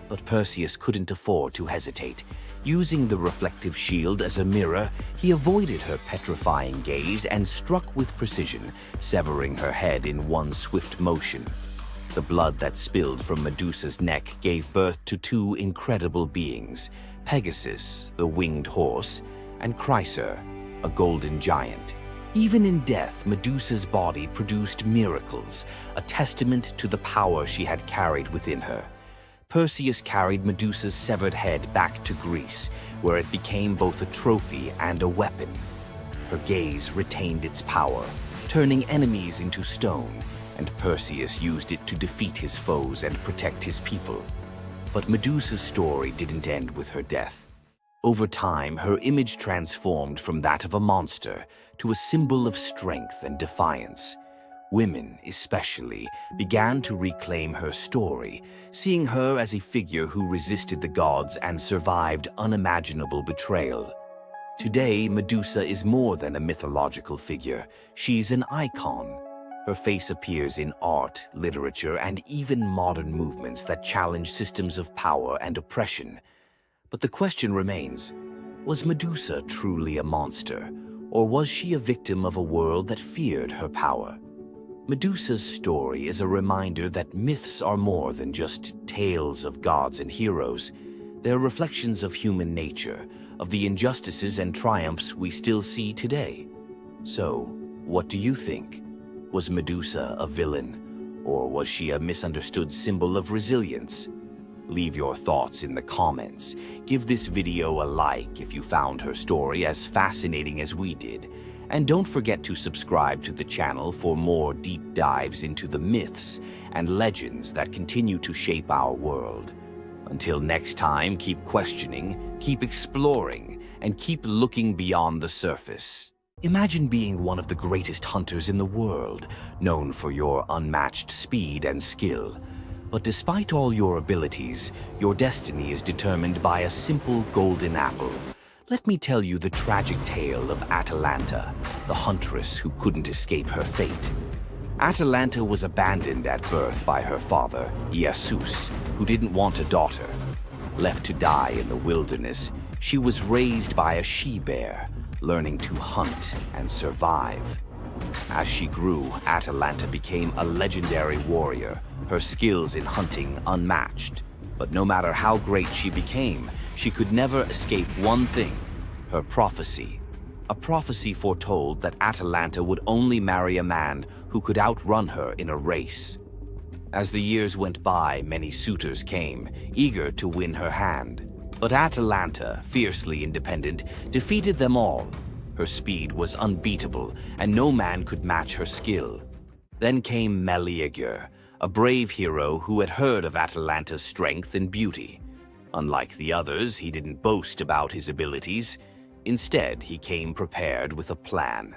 But Perseus couldn't afford to hesitate. Using the reflective shield as a mirror, he avoided her petrifying gaze and struck with precision, severing her head in one swift motion. The blood that spilled from Medusa's neck gave birth to two incredible beings, Pegasus, the winged horse, and Chryser, a golden giant. Even in death, Medusa's body produced miracles, a testament to the power she had carried within her. Perseus carried Medusa's severed head back to Greece, where it became both a trophy and a weapon. Her gaze retained its power, turning enemies into stone, and Perseus used it to defeat his foes and protect his people. But Medusa's story didn't end with her death. Over time, her image transformed from that of a monster to a symbol of strength and defiance. Women, especially, began to reclaim her story, seeing her as a figure who resisted the gods and survived unimaginable betrayal. Today, Medusa is more than a mythological figure. She's an icon. Her face appears in art, literature, and even modern movements that challenge systems of power and oppression. But the question remains, was Medusa truly a monster, or was she a victim of a world that feared her power? Medusa's story is a reminder that myths are more than just tales of gods and heroes. They're reflections of human nature, of the injustices and triumphs we still see today. So, what do you think? Was Medusa a villain, or was she a misunderstood symbol of resilience? Leave your thoughts in the comments. Give this video a like if you found her story as fascinating as we did, And don't forget to subscribe to the channel for more deep dives into the myths and legends that continue to shape our world. Until next time, keep questioning, keep exploring, and keep looking beyond the surface. Imagine being one of the greatest hunters in the world, known for your unmatched speed and skill. But despite all your abilities, your destiny is determined by a simple golden apple. Let me tell you the tragic tale of Atalanta, the huntress who couldn't escape her fate. Atalanta was abandoned at birth by her father, Zeus, who didn't want a daughter. Left to die in the wilderness, she was raised by a she-bear, learning to hunt and survive. As she grew, Atalanta became a legendary warrior, her skills in hunting unmatched. But no matter how great she became, she could never escape one thing: her prophecy. A prophecy foretold that Atalanta would only marry a man who could outrun her in a race. As the years went by, many suitors came, eager to win her hand. But Atalanta, fiercely independent, defeated them all. Her speed was unbeatable, and no man could match her skill. Then came Medea, a brave hero who had heard of Atalanta's strength and beauty. Unlike the others, he didn't boast about his abilities. Instead, he came prepared with a plan.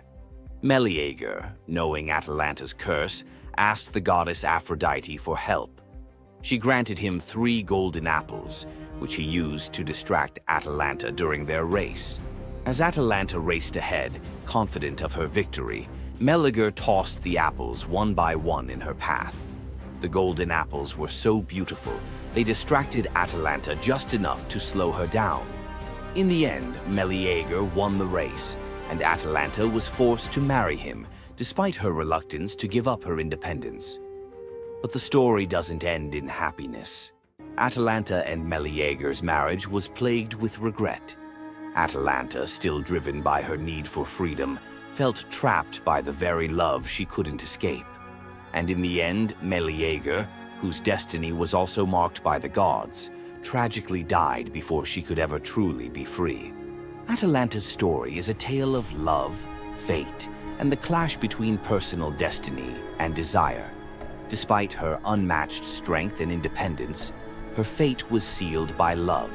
Medea, knowing Atalanta's curse, asked the goddess Aphrodite for help. She granted him 3 golden apples, which he used to distract Atalanta during their race. As Atalanta raced ahead, confident of her victory, Medea tossed the apples one by one in her path. The golden apples were so beautiful, they distracted Atalanta just enough to slow her down. In the end, Medea won the race, and Atalanta was forced to marry him, despite her reluctance to give up her independence. But the story doesn't end in happiness. Atalanta and Medea's marriage was plagued with regret. Atalanta, still driven by her need for freedom, felt trapped by the very love she couldn't escape. And in the end, Medea, whose destiny was also marked by the gods, tragically died before she could ever truly be free. Atalanta's story is a tale of love, fate, and the clash between personal destiny and desire. Despite her unmatched strength and independence, her fate was sealed by love,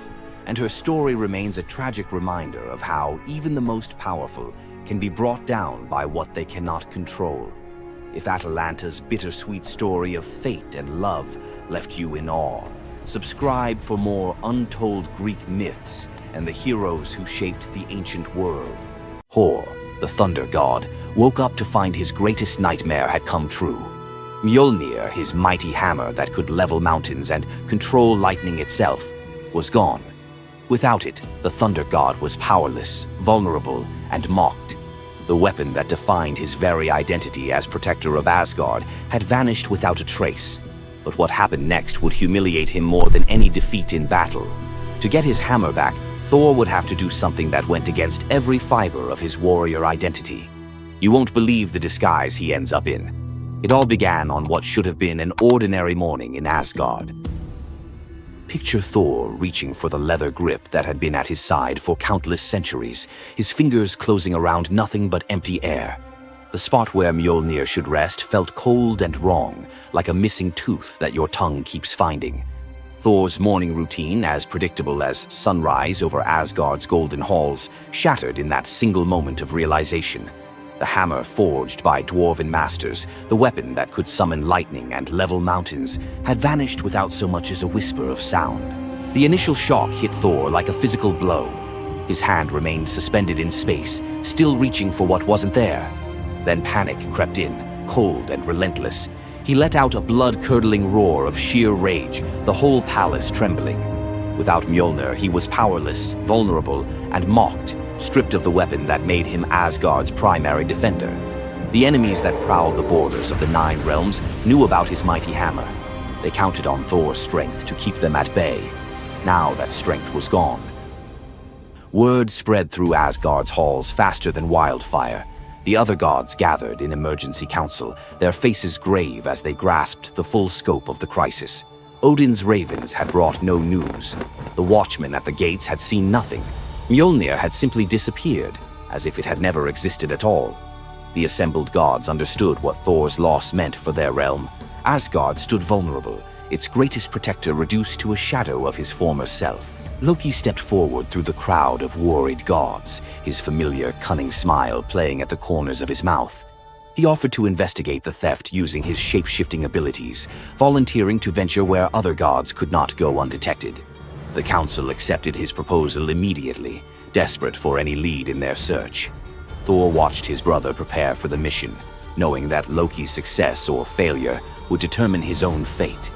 and her story remains a tragic reminder of how even the most powerful can be brought down by what they cannot control. If Atalanta's bittersweet story of fate and love left you in awe, subscribe for more untold Greek myths and the heroes who shaped the ancient world. Hor, the thunder god, woke up to find his greatest nightmare had come true. Mjolnir, his mighty hammer that could level mountains and control lightning itself, was gone. Without it, the thunder god was powerless, vulnerable, and mocked. The weapon that defined his very identity as protector of Asgard had vanished without a trace. But what happened next would humiliate him more than any defeat in battle. To get his hammer back, Thor would have to do something that went against every fiber of his warrior identity. You won't believe the disguise he ends up in. It all began on what should have been an ordinary morning in Asgard. Picture Thor reaching for the leather grip that had been at his side for countless centuries, his fingers closing around nothing but empty air. The spot where Mjolnir should rest felt cold and wrong, like a missing tooth that your tongue keeps finding. Thor's morning routine, as predictable as sunrise over Asgard's golden halls, shattered in that single moment of realization. The hammer forged by dwarven masters, the weapon that could summon lightning and level mountains, had vanished without so much as a whisper of sound. The initial shock hit Thor like a physical blow. His hand remained suspended in space, still reaching for what wasn't there. Then panic crept in, cold and relentless. He let out a blood-curdling roar of sheer rage, the whole palace trembling. Without Mjolnir, he was powerless, vulnerable, and mocked, stripped of the weapon that made him Asgard's primary defender. The enemies that prowled the borders of the 9 realms knew about his mighty hammer. They counted on Thor's strength to keep them at bay. Now that strength was gone. Word spread through Asgard's halls faster than wildfire. The other gods gathered in emergency council, their faces grave as they grasped the full scope of the crisis. Odin's ravens had brought no news. The watchmen at the gates had seen nothing. Mjolnir had simply disappeared, as if it had never existed at all. The assembled gods understood what Thor's loss meant for their realm. Asgard stood vulnerable, its greatest protector reduced to a shadow of his former self. Loki stepped forward through the crowd of worried gods, his familiar, cunning smile playing at the corners of his mouth. He offered to investigate the theft using his shape-shifting abilities, volunteering to venture where other gods could not go undetected. The council accepted his proposal immediately, desperate for any lead in their search. Thor watched his brother prepare for the mission, knowing that Loki's success or failure would determine his own fate.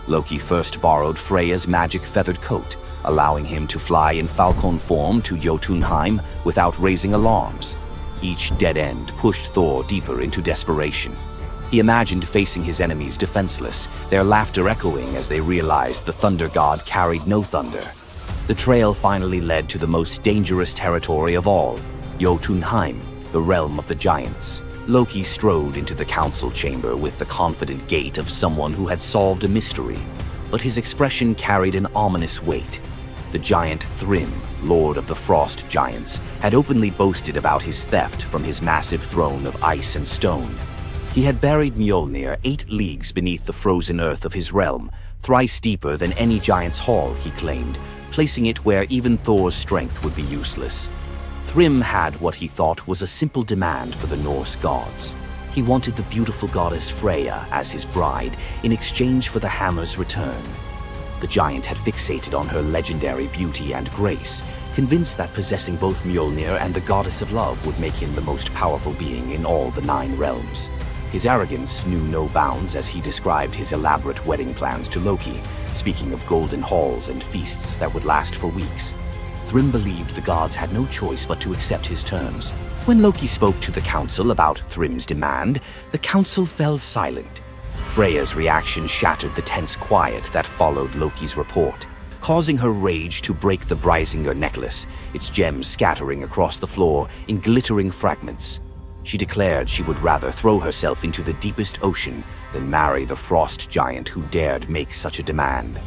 Loki first borrowed Freya's magic feathered coat, allowing him to fly in falcon form to Jotunheim without raising alarms. Each dead end pushed Thor deeper into desperation. He imagined facing his enemies defenseless, their laughter echoing as they realized the thunder god carried no thunder. The trail finally led to the most dangerous territory of all, Jotunheim, the realm of the giants. Loki strode into the council chamber with the confident gait of someone who had solved a mystery, but his expression carried an ominous weight. The giant Thrym, lord of the frost giants, had openly boasted about his theft from his massive throne of ice and stone. He had buried Mjolnir 8 leagues beneath the frozen earth of his realm, thrice deeper than any giant's hall, he claimed, placing it where even Thor's strength would be useless. Thrym had what he thought was a simple demand for the Norse gods. He wanted the beautiful goddess Freya as his bride in exchange for the hammer's return. The giant had fixated on her legendary beauty and grace, convinced that possessing both Mjolnir and the goddess of love would make him the most powerful being in all the 9 realms. His arrogance knew no bounds as he described his elaborate wedding plans to Loki, speaking of golden halls and feasts that would last for weeks. Thrym believed the gods had no choice but to accept his terms. When Loki spoke to the council about Thrym's demand, the council fell silent. Freya's reaction shattered the tense quiet that followed Loki's report, causing her rage to break the Brysinger necklace, its gems scattering across the floor in glittering fragments. She declared she would rather throw herself into the deepest ocean than marry the frost giant who dared make such a demand.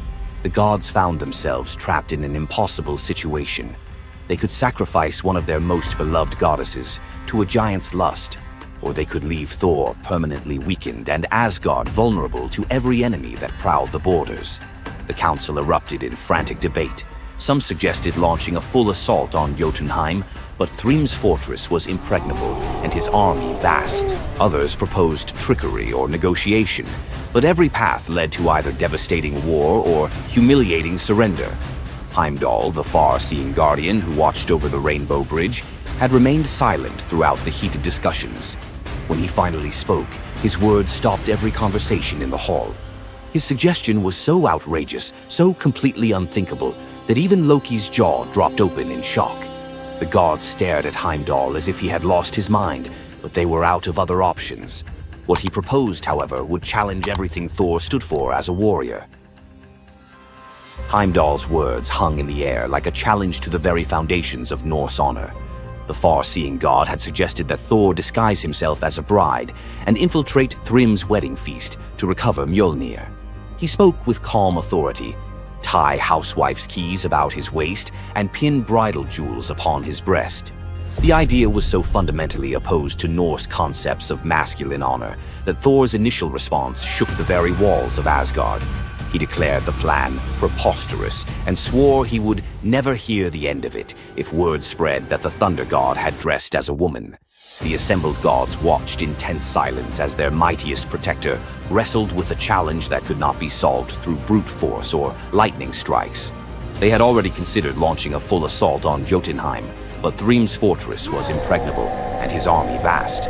The gods found themselves trapped in an impossible situation. They could sacrifice one of their most beloved goddesses to a giant's lust, or they could leave Thor permanently weakened and Asgard vulnerable to every enemy that prowled the borders. The council erupted in frantic debate. Some suggested launching a full assault on Jotunheim, but Thrym's fortress was impregnable and his army vast. Others proposed trickery or negotiation, but every path led to either devastating war or humiliating surrender. Heimdall, the far-seeing guardian who watched over the Rainbow Bridge, had remained silent throughout the heated discussions. When he finally spoke, his words stopped every conversation in the hall. His suggestion was so outrageous, so completely unthinkable, that even Loki's jaw dropped open in shock. The gods stared at Heimdall as if he had lost his mind, but they were out of other options. What he proposed, however, would challenge everything Thor stood for as a warrior. Heimdall's words hung in the air like a challenge to the very foundations of Norse honor. The far-seeing god had suggested that Thor disguise himself as a bride and infiltrate Thrym's wedding feast to recover Mjolnir. He spoke with calm authority, tie housewife's keys about his waist, and pin bridal jewels upon his breast. The idea was so fundamentally opposed to Norse concepts of masculine honor that Thor's initial response shook the very walls of Asgard. He declared the plan preposterous and swore he would never hear the end of it if word spread that the Thunder God had dressed as a woman. The assembled gods watched in tense silence as their mightiest protector wrestled with a challenge that could not be solved through brute force or lightning strikes. They had already considered launching a full assault on Jotunheim, but Thrym's fortress was impregnable and his army vast.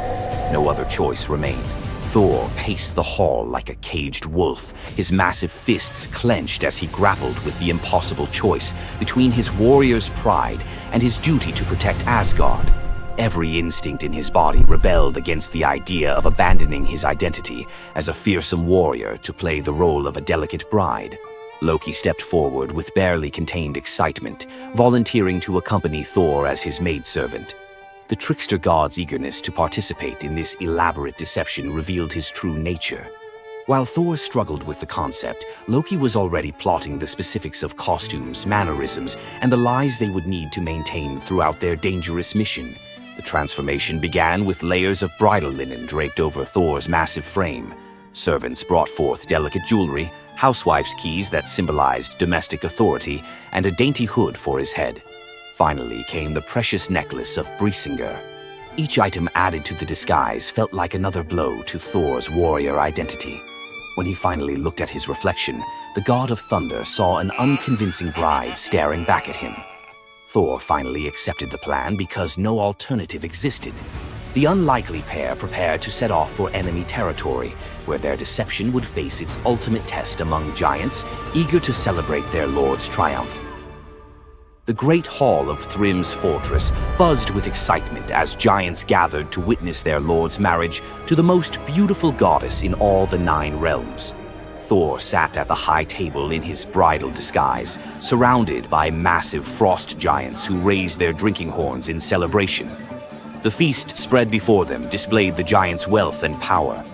No other choice remained. Thor paced the hall like a caged wolf, his massive fists clenched as he grappled with the impossible choice between his warrior's pride and his duty to protect Asgard. Every instinct in his body rebelled against the idea of abandoning his identity as a fearsome warrior to play the role of a delicate bride. Loki stepped forward with barely contained excitement, volunteering to accompany Thor as his maidservant. The trickster god's eagerness to participate in this elaborate deception revealed his true nature. While Thor struggled with the concept, Loki was already plotting the specifics of costumes, mannerisms, and the lies they would need to maintain throughout their dangerous mission. The transformation began with layers of bridal linen draped over Thor's massive frame. Servants brought forth delicate jewelry, housewives' keys that symbolized domestic authority, and a dainty hood for his head. Finally came the precious necklace of Briesinger. Each item added to the disguise felt like another blow to Thor's warrior identity. When he finally looked at his reflection, the god of thunder saw an unconvincing bride staring back at him. Thor finally accepted the plan because no alternative existed. The unlikely pair prepared to set off for enemy territory, where their deception would face its ultimate test among giants, eager to celebrate their lord's triumph. The great hall of Thrym's fortress buzzed with excitement as giants gathered to witness their lord's marriage to the most beautiful goddess in all the 9 realms. Thor sat at the high table in his bridal disguise, surrounded by massive frost giants who raised their drinking horns in celebration. The feast spread before them displayed the giants' wealth and power.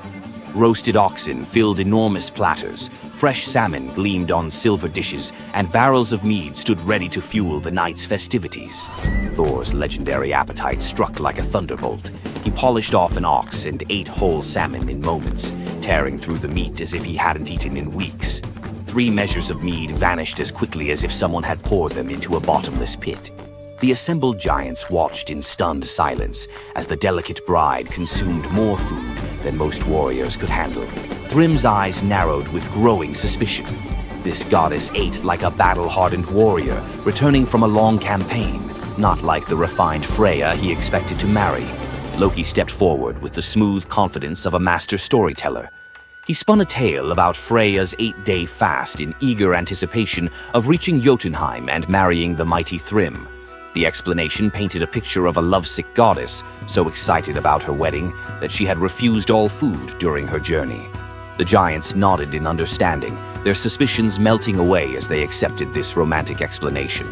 Roasted oxen filled enormous platters, fresh salmon gleamed on silver dishes, and barrels of mead stood ready to fuel the night's festivities. Thor's legendary appetite struck like a thunderbolt. He polished off an ox and ate whole salmon in moments, tearing through the meat as if he hadn't eaten in weeks. 3 measures of mead vanished as quickly as if someone had poured them into a bottomless pit. The assembled giants watched in stunned silence as the delicate bride consumed more food than most warriors could handle. Thrym's eyes narrowed with growing suspicion. This goddess ate like a battle-hardened warrior, returning from a long campaign, not like the refined Freya he expected to marry. Loki stepped forward with the smooth confidence of a master storyteller. He spun a tale about Freya's 8-day fast in eager anticipation of reaching Jotunheim and marrying the mighty Thrym. The explanation painted a picture of a lovesick goddess, so excited about her wedding that she had refused all food during her journey. The giants nodded in understanding, their suspicions melting away as they accepted this romantic explanation.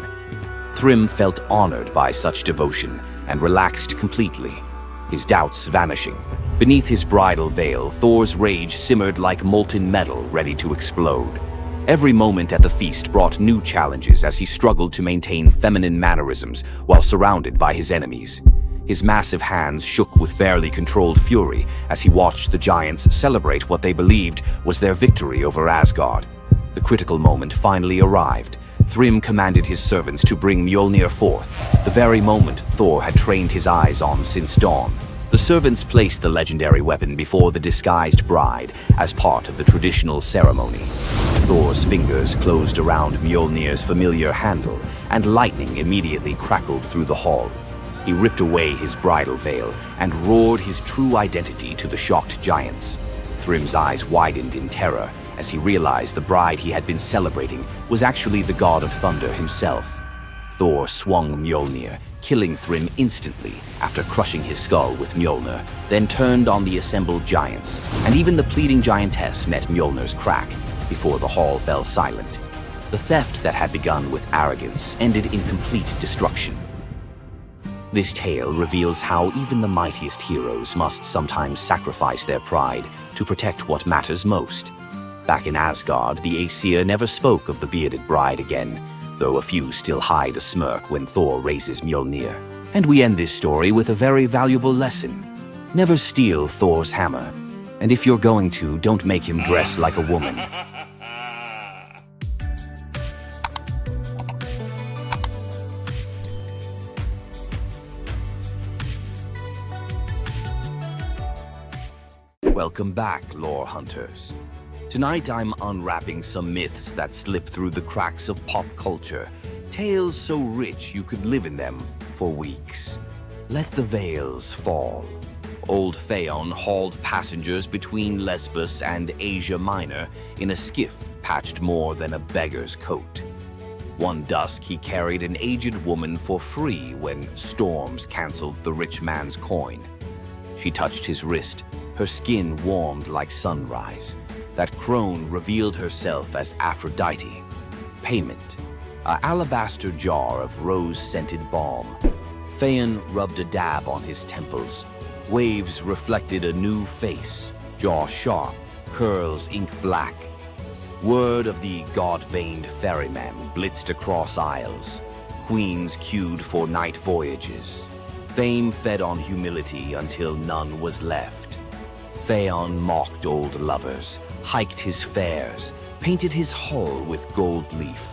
Thrym felt honored by such devotion and relaxed completely, his doubts vanishing. Beneath his bridal veil, Thor's rage simmered like molten metal ready to explode. Every moment at the feast brought new challenges as he struggled to maintain feminine mannerisms while surrounded by his enemies. His massive hands shook with barely controlled fury as he watched the giants celebrate what they believed was their victory over Asgard. The critical moment finally arrived. Thrym commanded his servants to bring Mjolnir forth, the very moment Thor had trained his eyes on since dawn. The servants placed the legendary weapon before the disguised bride as part of the traditional ceremony. Thor's fingers closed around Mjolnir's familiar handle, and lightning immediately crackled through the hall. He ripped away his bridal veil and roared his true identity to the shocked giants. Thrym's eyes widened in terror as he realized the bride he had been celebrating was actually the god of thunder himself. Thor swung Mjolnir, killing Thrym instantly after crushing his skull with Mjolnir, then turned on the assembled giants, and even the pleading giantess met Mjolnir's crack before the hall fell silent. The theft that had begun with arrogance ended in complete destruction. This tale reveals how even the mightiest heroes must sometimes sacrifice their pride to protect what matters most. Back in Asgard, the Aesir never spoke of the bearded bride again, though a few still hide a smirk when Thor raises Mjolnir. And we end this story with a very valuable lesson. Never steal Thor's hammer. And if you're going to, don't make him dress like a woman. Welcome back, lore hunters. Tonight I'm unwrapping some myths that slip through the cracks of pop culture, tales so rich you could live in them for weeks. Let the veils fall. Old Phaon hauled passengers between Lesbos and Asia Minor in a skiff patched more than a beggar's coat. One dusk he carried an aged woman for free when storms canceled the rich man's coin. She touched his wrist, her skin warmed like sunrise. That crone revealed herself as Aphrodite. Payment: an alabaster jar of rose-scented balm. Phaon rubbed a dab on his temples. Waves reflected a new face, jaw sharp, curls ink black. Word of the god-veined ferryman blitzed across isles. Queens queued for night voyages. Fame fed on humility until none was left. Phaon mocked old lovers, hiked his fairs, painted his hull with gold leaf.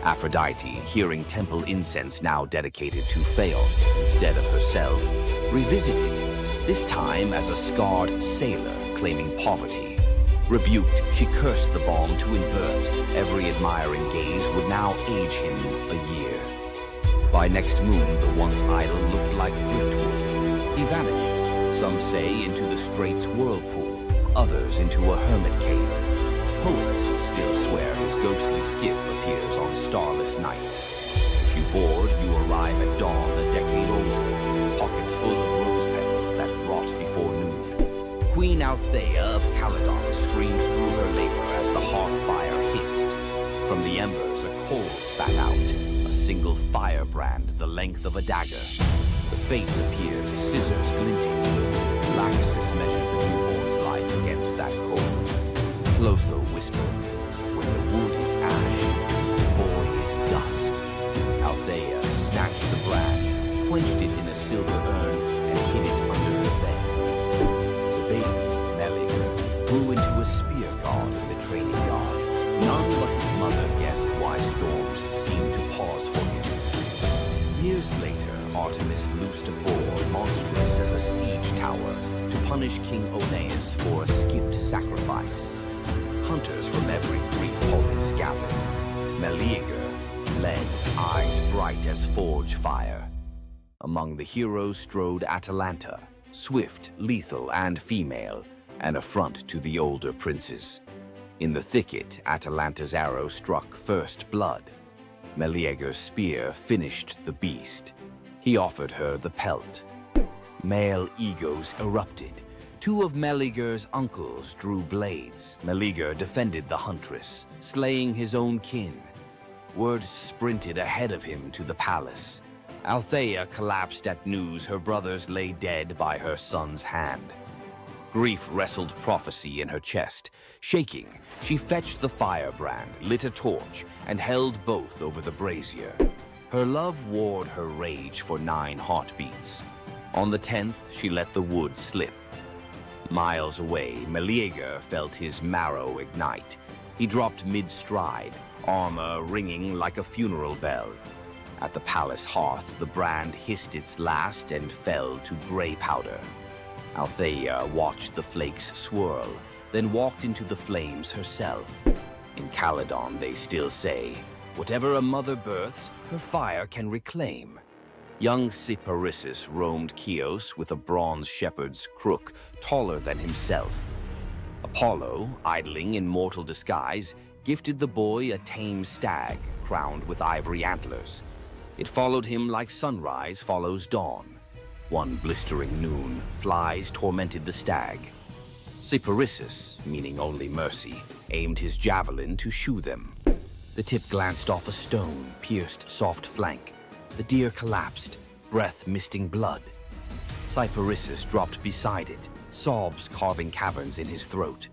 Aphrodite, hearing temple incense now dedicated to Phaon instead of herself, revisited, this time as a scarred sailor claiming poverty. Rebuked, she cursed the bomb to invert. Every admiring gaze would now age him a year. By next moon, the once idol looked like driftwood. He vanished, some say into the strait's whirlpool, others into a hermit cave. Poets still swear his ghostly skiff appears on starless nights. If you board, you arrive at dawn a decade older, pockets full of rose petals that rot before noon. Queen Althea of Calydon screamed through her labor as the hearth fire hissed. From the embers, a coal spat out, a single firebrand the length of a dagger. The fates appeared, scissors glinting. Lachesis measured the newborn's life against that coal. Clotho whispered, when the wood is ash, the boy is dust. Althea snatched the brand, quenched it in a silver urn, and hid it under her bed. The baby, Meleager, grew into a spear god in the training yard. None but his mother guessed why storms seemed to pause for him. Years later, Artemis loosed a boar monstrous as a siege tower to punish King Oeneus for a skipped sacrifice. Hunters from every Greek polis gathered. Meleager led, eyes bright as forge fire. Among the heroes strode Atalanta, swift, lethal, and female, an affront to the older princes. In the thicket, Atalanta's arrow struck first blood. Meleager's spear finished the beast. He offered her the pelt. Male egos erupted. Two of Meleager's uncles drew blades. Meleager defended the huntress, slaying his own kin. Word sprinted ahead of him to the palace. Althea collapsed at news her brothers lay dead by her son's hand. Grief wrestled prophecy in her chest. Shaking, she fetched the firebrand, lit a torch, and held both over the brazier. Her love warred her rage for 9 heartbeats. On the 10th, she let the wood slip. Miles away, Meleager felt his marrow ignite. He dropped mid-stride, armor ringing like a funeral bell. At the palace hearth, the brand hissed its last and fell to gray powder. Althea watched the flakes swirl, then walked into the flames herself. In Calydon, they still say, whatever a mother births, her fire can reclaim. Young Cyparissus roamed Chios with a bronze shepherd's crook taller than himself. Apollo, idling in mortal disguise, gifted the boy a tame stag crowned with ivory antlers. It followed him like sunrise follows dawn. One blistering noon, flies tormented the stag. Cyparissus, meaning only mercy, aimed his javelin to shoo them. The tip glanced off a stone, pierced soft flank. The deer collapsed, breath misting blood. Cyparissus dropped beside it, sobs carving caverns in his throat.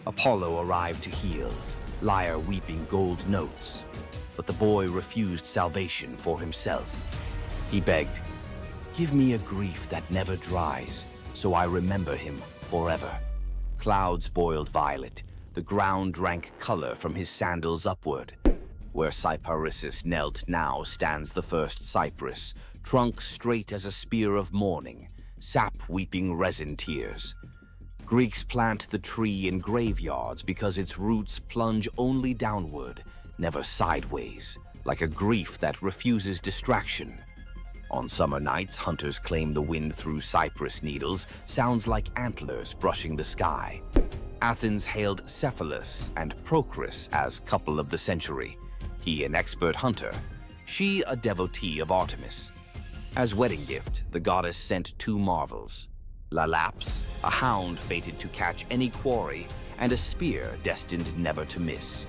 Apollo arrived to heal, lyre weeping gold notes. But the boy refused salvation for himself. He begged, give me a grief that never dries, so I remember him forever. Clouds boiled violet, the ground drank color from his sandals upward. Where Cyparissus knelt now stands the first cypress, trunk straight as a spear of mourning, sap weeping resin tears. Greeks plant the tree in graveyards because its roots plunge only downward, never sideways, like a grief that refuses distraction. On summer nights, hunters claim the wind through cypress needles sounds like antlers brushing the sky. Athens hailed Cephalus and Procris as couple of the century. He an expert hunter, she a devotee of Artemis. As wedding gift, the goddess sent 2 marvels. Lalaps, a hound fated to catch any quarry, and a spear destined never to miss.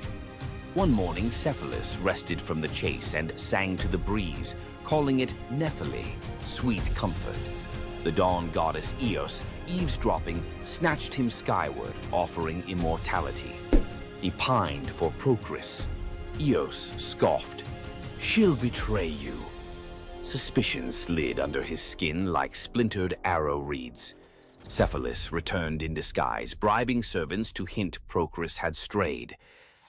One morning, Cephalus rested from the chase and sang to the breeze, calling it Nephele, sweet comfort. The dawn goddess Eos, eavesdropping, snatched him skyward, offering immortality. He pined for Procris. Eos scoffed, she'll betray you. Suspicion slid under his skin like splintered arrow reeds. Cephalus returned in disguise, bribing servants to hint Procris had strayed.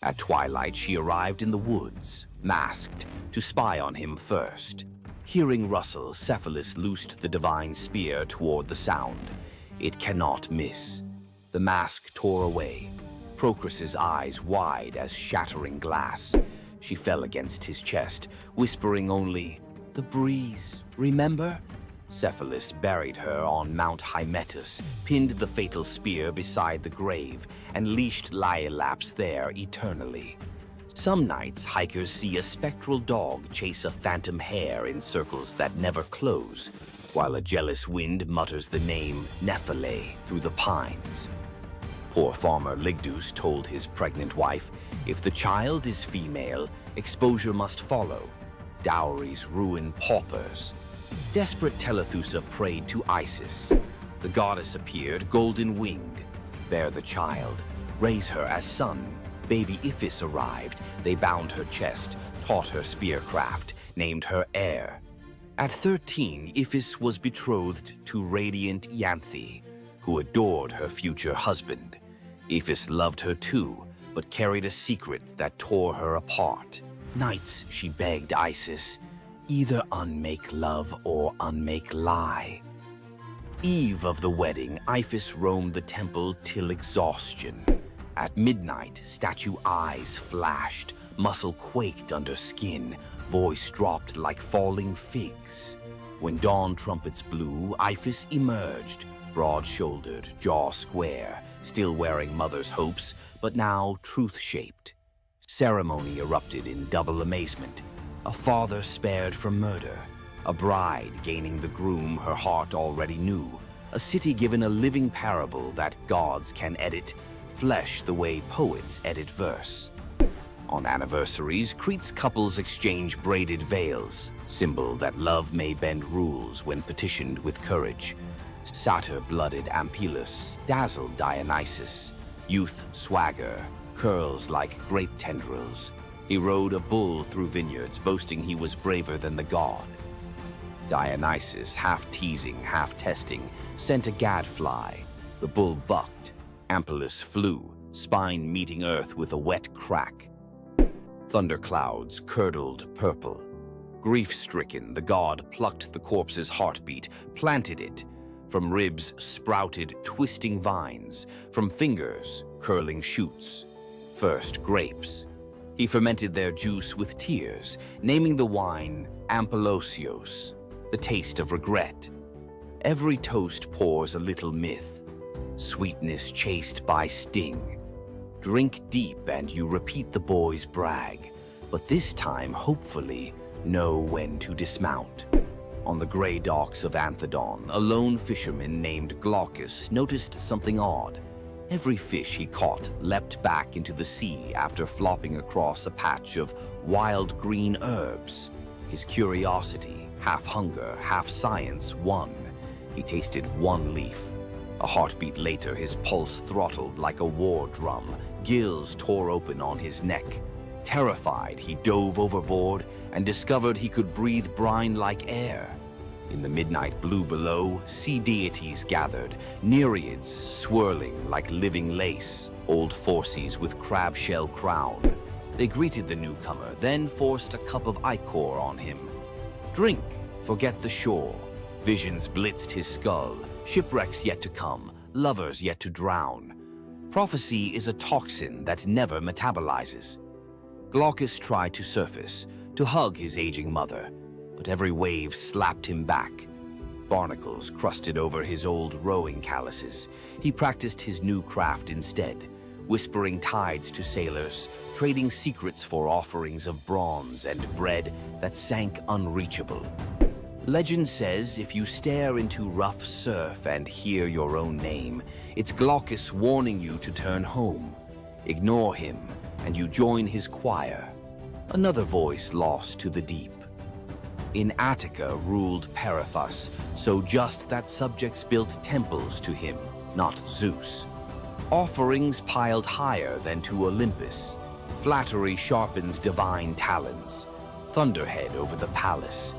At twilight, she arrived in the woods, masked, to spy on him first. Hearing rustle, Cephalus loosed the divine spear toward the sound. It cannot miss. The mask tore away, Procris's eyes wide as shattering glass. She fell against his chest, whispering only, "The breeze, remember?" Cephalus buried her on Mount Hymettus, pinned the fatal spear beside the grave, and leashed Laiolaps there eternally. Some nights, hikers see a spectral dog chase a phantom hare in circles that never close, while a jealous wind mutters the name Nephele through the pines. Poor farmer Ligdus told his pregnant wife, if the child is female, exposure must follow. Dowries ruin paupers. Desperate Telethusa prayed to Isis. The goddess appeared, golden-winged. Bear the child, raise her as son. Baby Iphis arrived. They bound her chest, taught her spearcraft, named her heir. At 13, Iphis was betrothed to radiant Ianthe, who adored her future husband. Iphis loved her too, but carried a secret that tore her apart. Nights she begged Isis, either unmake love or unmake lie. Eve of the wedding, Iphis roamed the temple till exhaustion. At midnight, statue eyes flashed, muscle quaked under skin, voice dropped like falling figs. When dawn trumpets blew, Iphis emerged, broad-shouldered, jaw square, still wearing mother's hopes, but now truth-shaped. Ceremony erupted in double amazement. A father spared from murder, a bride gaining the groom her heart already knew, a city given a living parable that gods can edit flesh the way poets edit verse. On anniversaries, Crete's couples exchange braided veils, symbol that love may bend rules when petitioned with courage. Satyr-blooded Ampelus dazzled Dionysus. Youth swagger, curls like grape tendrils. He rode a bull through vineyards, boasting he was braver than the god. Dionysus, half teasing, half testing, sent a gadfly. The bull bucked. Ampelus flew, spine meeting earth with a wet crack. Thunderclouds curdled purple. Grief-stricken, the god plucked the corpse's heartbeat, planted it. From ribs sprouted twisting vines, from fingers curling shoots. First grapes. He fermented their juice with tears, naming the wine Ampelosios, the taste of regret. Every toast pours a little myth, sweetness chased by sting. Drink deep and you repeat the boy's brag, but this time, hopefully, know when to dismount. On the gray docks of Anthedon, a lone fisherman named Glaucus noticed something odd. Every fish he caught leapt back into the sea after flopping across a patch of wild green herbs. His curiosity, half hunger, half science, won. He tasted one leaf. A heartbeat later, his pulse throttled like a war drum. Gills tore open on his neck. Terrified, he dove overboard and discovered he could breathe brine like air. In the midnight blue below, sea deities gathered, nereids swirling like living lace, old Phorcys with crab shell crown. They greeted the newcomer, then forced a cup of ichor on him. Drink, forget the shore. Visions blitzed his skull, shipwrecks yet to come, lovers yet to drown. Prophecy is a toxin that never metabolizes. Glaucus tried to surface, to hug his aging mother, but every wave slapped him back. Barnacles crusted over his old rowing calluses. He practiced his new craft instead, whispering tides to sailors, trading secrets for offerings of bronze and bread that sank unreachable. Legend says if you stare into rough surf and hear your own name, it's Glaucus warning you to turn home. Ignore him, and you join his choir. Another voice lost to the deep. In Attica ruled Periphas, so just that subjects built temples to him, not Zeus. Offerings piled higher than to Olympus. Flattery sharpens divine talons. Thunderhead over the palace.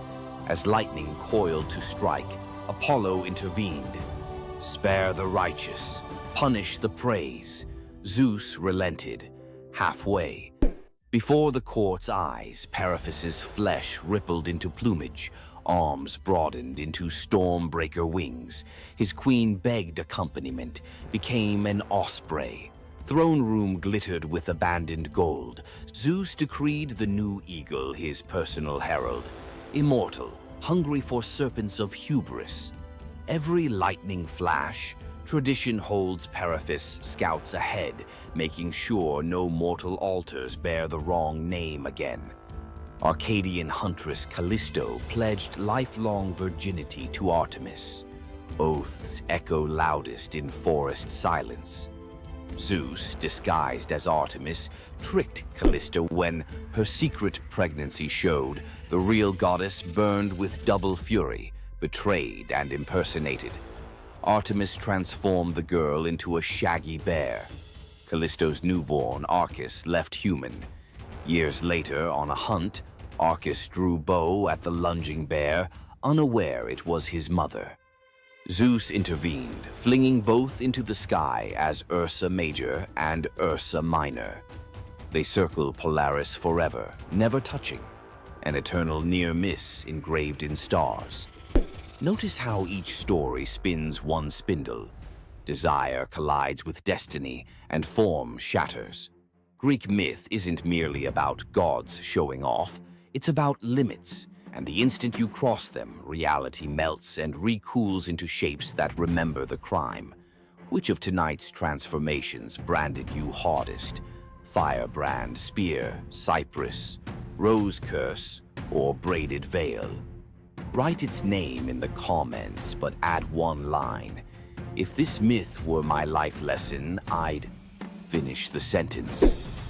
As lightning coiled to strike, Apollo intervened. "Spare the righteous, punish the praise." Zeus relented, halfway. Before the court's eyes, Periphas's flesh rippled into plumage, arms broadened into storm-breaker wings. His queen begged accompaniment, became an osprey. Throne room glittered with abandoned gold. Zeus decreed the new eagle his personal herald. Immortal, hungry for serpents of hubris. Every lightning flash, tradition holds Periphas scouts ahead, making sure no mortal altars bear the wrong name again. Arcadian huntress Callisto pledged lifelong virginity to Artemis. Oaths echo loudest in forest silence. Zeus, disguised as Artemis, tricked Callisto when her secret pregnancy showed. The real goddess burned with double fury, betrayed and impersonated. Artemis transformed the girl into a shaggy bear. Callisto's newborn, Arcus, left human. Years later, on a hunt, Arcus drew bow at the lunging bear, unaware it was his mother. Zeus intervened, flinging both into the sky as Ursa Major and Ursa Minor. They circle Polaris forever, never touching, an eternal near miss engraved in stars. Notice how each story spins one spindle. Desire collides with destiny, and form shatters. Greek myth isn't merely about gods showing off, it's about limits, and the instant you cross them, reality melts and recools into shapes that remember the crime. Which of tonight's transformations branded you hardest? Firebrand, spear, cypress, rose curse, or braided veil? Write its name in the comments, but add one line. If this myth were my life lesson, I'd finish the sentence.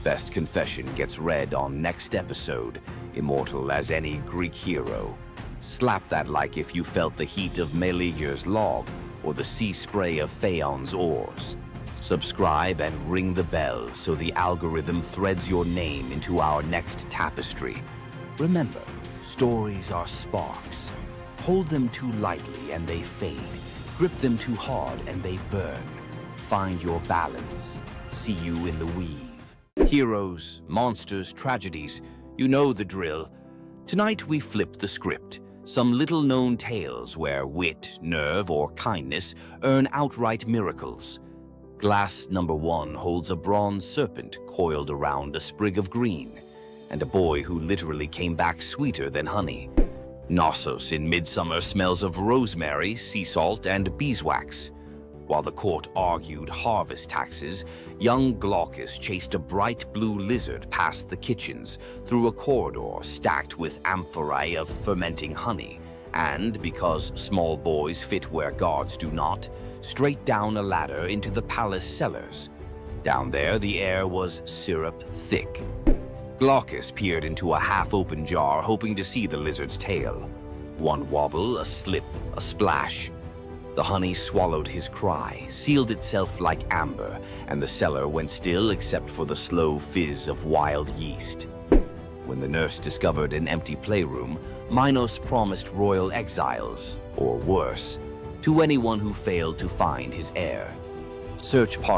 Best confession gets read on next episode, immortal as any Greek hero. Slap that like if you felt the heat of Meleager's log or the sea spray of Phaon's oars. Subscribe and ring the bell so the algorithm threads your name into our next tapestry. Remember, stories are sparks. Hold them too lightly and they fade. Grip them too hard and they burn. Find your balance. See you in the weave. Heroes, monsters, tragedies, you know the drill. Tonight we flip the script. Some little-known tales where wit, nerve, or kindness earn outright miracles. Glass number 1 holds a bronze serpent coiled around a sprig of green, and a boy who literally came back sweeter than honey. Knossos in Midsummer smells of rosemary, sea salt, and beeswax. While the court argued harvest taxes, young Glaucus chased a bright blue lizard past the kitchens, through a corridor stacked with amphorae of fermenting honey, and, because small boys fit where gods do not, straight down a ladder into the palace cellars. Down there, the air was syrup thick. Glaucus peered into a half-open jar, hoping to see the lizard's tail. One wobble, a slip, a splash. The honey swallowed his cry, sealed itself like amber, and the cellar went still except for the slow fizz of wild yeast. When the nurse discovered an empty playroom, Minos promised royal exiles, or worse, to anyone who failed to find his heir. Search party